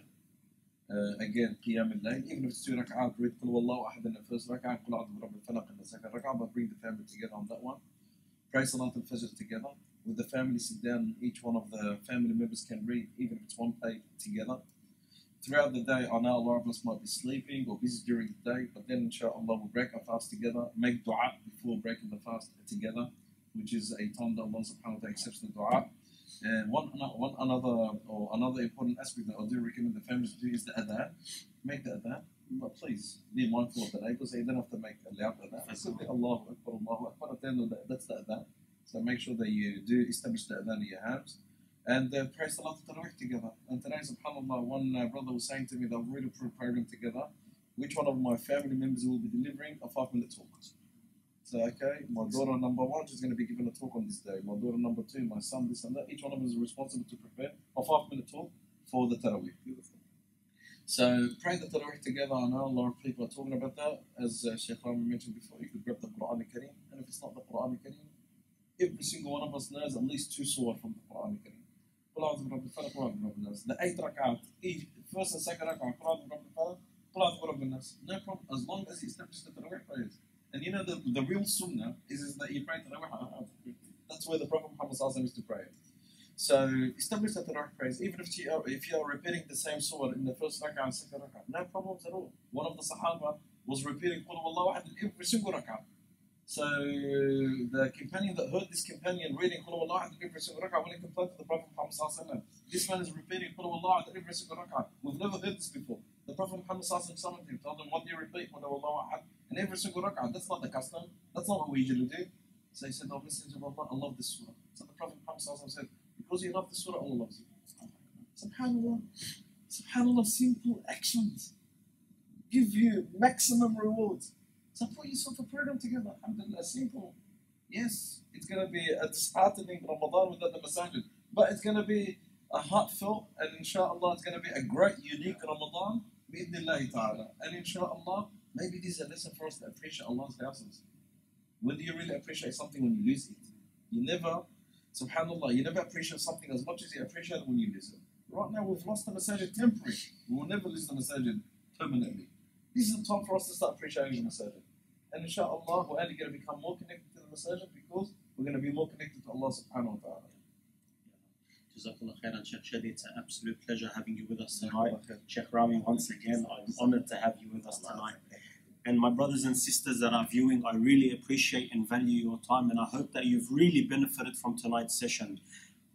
Again, Qiyam al-Layl. Even if it's 2 rak'at, read Qul Wallahu Ahad in the first rak'at, Qul A'udhu bi Rabbil Falaq in the second rak'at, but bring the family together on that one. Pray Salat al-Fajr together. With the family, sit down, each one of the family members can read, even if it's one page together. Throughout the day, I know a lot of us might be sleeping or busy during the day, but then inshallah we'll break our fast together, make dua before breaking the fast together, which is a time that Allah subhanahu wa ta'ala accepts the dua. And another important aspect that I do recommend the families do is the adhan. Make the adhan, but please be mindful of the neighbors. You don't have to make a loud adhan. It could be Allahu Akbar, Allahu Akbar. At the end of the day, that's the adhan. So make sure that you do establish the adhan in your hands. And pray Salat al-Tarawih together. And today, subhanAllah, one brother was saying to me that I've really put a program together. Which one of my family members will be delivering a 5-minute talk? So, okay, my daughter number 1, she's going to be giving a talk on this day. My daughter number 2, my son, this and that. Each one of us is responsible to prepare a 5-minute talk for the Tarawih. Beautiful. So pray the Tarawih together. I know a lot of people are talking about that. As Sheikh Rami mentioned before, you could grab the Qur'an Kareem, and if it's not the Qur'an Kareem, every single one of us knows at least 2 surah from the Qur'an Kareem. The 8 rak'at, first and second rak'at, no problem, as long as you establish the Tarawih prayers. And you know the real sunnah is that you pray Tarawih. That's where the Prophet Muhammad used to pray. So establish the Tarawih prayers, even if you are repeating the same surah in the first rak'ah and second rak'ah, no problems at all. One of the Sahaba was repeating Qul Huwallahu Ahad in every single rak'ah. So the companion that heard this companion reading Qul Huwallahu Ahad in every single rak'ah went and complained to the Prophet Muhammad. This man is repeating Qul Huwallahu Ahad in every single rak'ah. We've never heard this before. The Prophet Muhammad summoned him, told him, what do you repeat Qul Huwallahu Ahad in every single rak'ah? That's not the custom. That's not what we usually do. So he said, oh, Messenger of Allah, I love this surah. So the Prophet Muhammad said, because you love the surah, Allah loves you. SubhanAllah. SubhanAllah, simple actions give you maximum rewards. So put yourself a program together. Alhamdulillah, simple. Yes, it's going to be a disheartening Ramadan without the masajid, but it's going to be a heartfelt, and inshallah, it's going to be a great, unique Ramadan. Bi'idhnillahi ta'ala. And inshallah, maybe this is a lesson for us to appreciate Allah's houses. When do you really appreciate something? When you lose it. You never, subhanAllah, you never appreciate something as much as you appreciate it when you lose it. Right now, we've lost the masajid temporarily. We will never lose the masajid permanently. This is the time for us to start appreciating the masajid. And inshallah, we're only going to become more connected to the masajid because we're going to be more connected to Allah subhanahu wa ta'ala. Jazakallah khairan, Sheikh Shadi. It's an absolute pleasure having you with us tonight. Sheikh Rami, once again, I'm honored to have you with us tonight. And my brothers and sisters that are viewing, I really appreciate and value your time, and I hope that you've really benefited from tonight's session.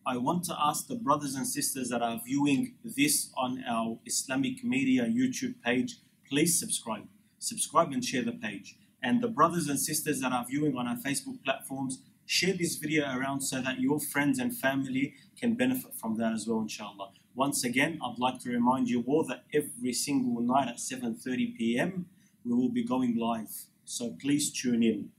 I want to ask the brothers and sisters that are viewing this on our Islamic Media YouTube page, please subscribe. Subscribe and share the page. And the brothers and sisters that are viewing on our Facebook platforms, share this video around so that your friends and family can benefit from that as well, inshallah. Once again, I'd like to remind you all that every single night at 7:30 p.m, we will be going live, so please tune in.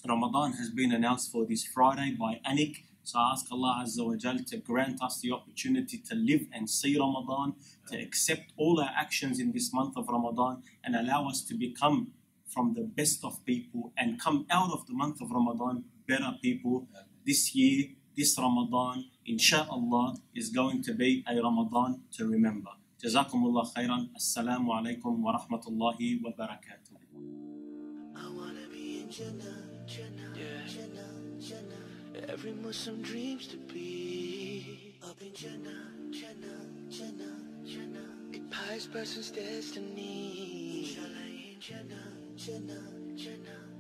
Ramadan has been announced for this Friday by Anik, so I ask Allah Azza wa Jal to grant us the opportunity to live and see Ramadan, to accept all our actions in this month of Ramadan, and allow us to become from the best of people and come out of the month of Ramadan better people. This year, this Ramadan, inshallah, is going to be a Ramadan to remember. Jazakumullah khairan. Assalamu alaikum wa rahmatullahi wa barakatuh. I wanna be in Jannah, Jannah, Jannah, Jannah. Every Muslim dreams to be up in Jannah, Jannah, Jannah, Jannah. A pious person's destiny. Inshallah in Jannah, Jannah, Jannah.